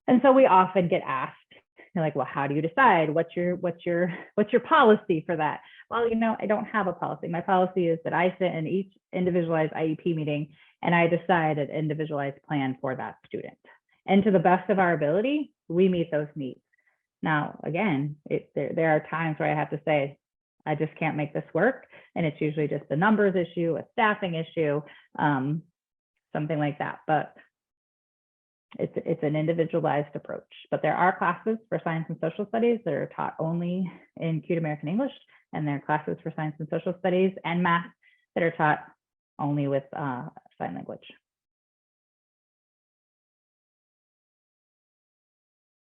And so we often get asked, like, well, how do you decide? What's your policy for that? Well, I don't have a policy. My policy is that I sit in each individualized IEP meeting and I decide an individualized plan for that student. And to the best of our ability, we meet those needs. Now, again, there are times where I have to say, I just can't make this work. And it's usually just a numbers issue, a staffing issue, something like that. But it's an individualized approach. But there are classes for science and social studies that are taught only in Cute American English, and there are classes for science and social studies and math that are taught only with sign language.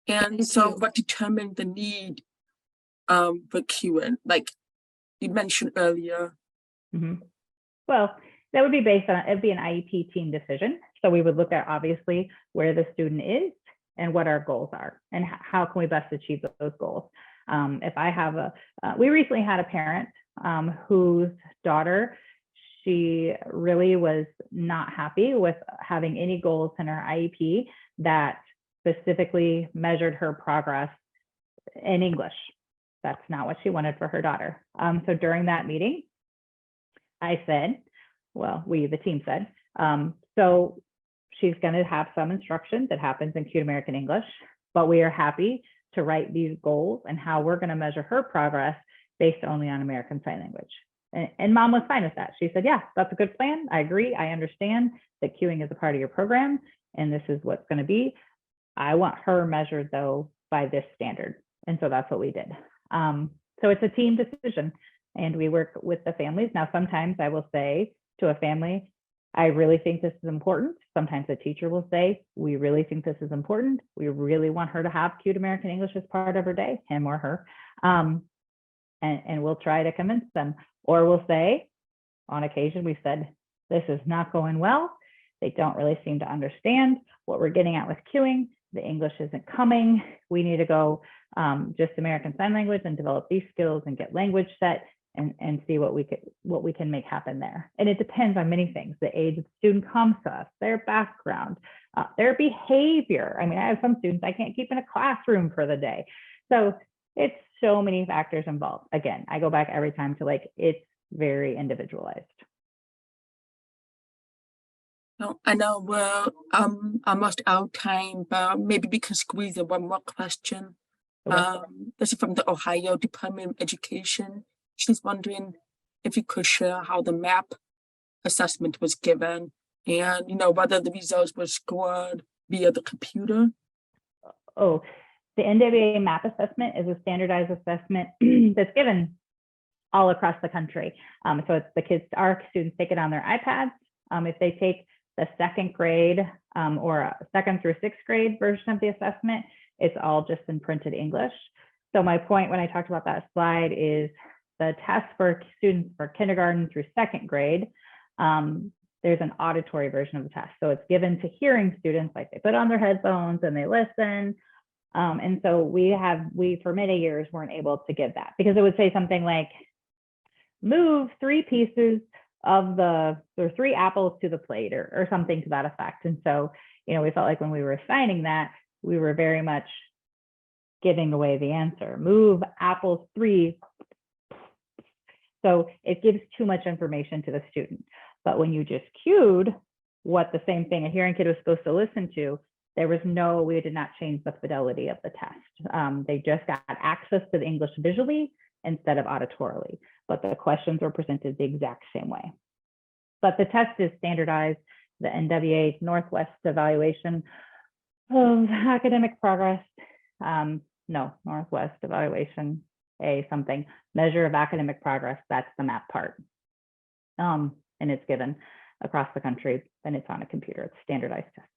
And so what determined the need for cueing, like you mentioned earlier? Well, that would be based on, it'd be an IEP team decision. So we would look at obviously where the student is and what our goals are and how can we best achieve those goals. If I have we recently had a parent whose daughter, she really was not happy with having any goals in her IEP that specifically measured her progress in English. That's not what she wanted for her daughter. So during that meeting, I said, well, the team said, so she's going to have some instruction that happens in Cute American English, but we are happy to write these goals and how we're going to measure her progress based only on American Sign Language. And mom was fine with that. She said, yeah, that's a good plan. I agree. I understand that cueing is a part of your program and this is what's going to be. I want her measured though by this standard. And so that's what we did. So it's a team decision, and we work with the families. Now, sometimes I will say to a family, I really think this is important. Sometimes a teacher will say, we really think this is important. We really want her to have Cute American English as part of her day, him or her. And we'll try to convince them. Or we'll say, on occasion, we said, this is not going well. They don't really seem to understand what we're getting at with cueing. The English isn't coming. We need to go just American Sign Language and develop these skills and get language set and see what we can make happen there. And it depends on many things. The age of the student comes to us, their background, their behavior. I mean, I have some students I can't keep in a classroom for the day. So it's so many factors involved. Again, I go back every time to like, it's very individualized. No, I know we're almost out of time, but maybe we can squeeze in one more question. Okay. This is from the Ohio Department of Education. She's wondering if you could share how the MAP assessment was given and, you know, whether the results were scored via the computer. Oh, the NWA MAP assessment is a standardized assessment that's given all across the country. So it's the kids, our students take it on their iPads. If they take the second grade or second through sixth grade version of the assessment, it's all just in printed English. So my point when I talked about that slide is the test for students for kindergarten through second grade, there's an auditory version of the test. So it's given to hearing students, like they put on their headphones and they listen. And so we for many years weren't able to give that because it would say something like, move 3 pieces of or 3 apples to the plate or something to that effect. And so, you know, we felt like when we were assigning that, we were very much giving away the answer. Move apples 3. So it gives too much information to the student. But when you just cued what the same thing a hearing kid was supposed to listen to, we did not change the fidelity of the test. They just got access to the English visually instead of auditorily, but the questions were presented the exact same way. But the test is standardized. The NWA Northwest Evaluation of Academic Progress, Northwest Evaluation, measure of academic progress, that's the MAP part. And it's given across the country and it's on a computer, it's a standardized test.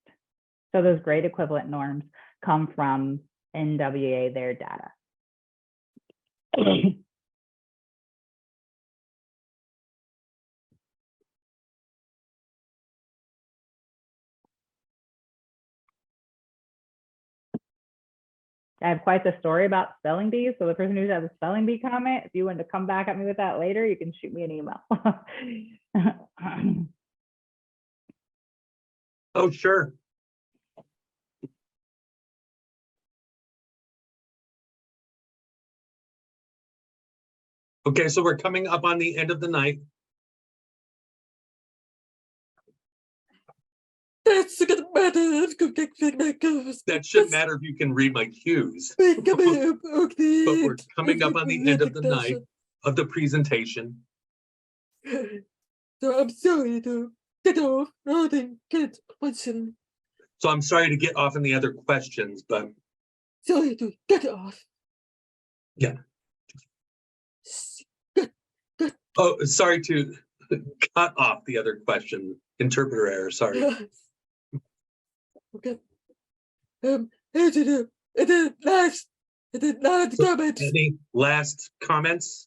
So those grade equivalent norms come from NWA, their data. I have quite the story about spelling bees. So the person who has a spelling bee comment, if you want to come back at me with that later, you can shoot me an email. Oh, sure. Okay, so we're coming up on the end of the night. That shouldn't matter if you can read my cues. But we're coming up on the end of the night of the presentation. So I'm sorry to get off. I didn't get question. So I'm sorry to get off in the other questions, but Sorry to get off. yeah. Oh, sorry to cut off the other question. Interpreter error, sorry. Okay. Any last comments? Any last comments?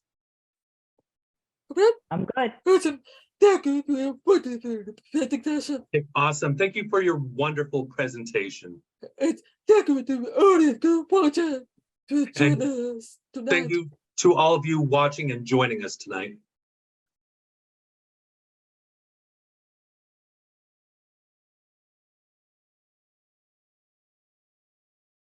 Okay. I'm good. Awesome. Thank you for your wonderful presentation. Okay, awesome. Thank you for your wonderful presentation. And thank you to the audience who watched to join us tonight. Thank you to all of you watching and joining us tonight.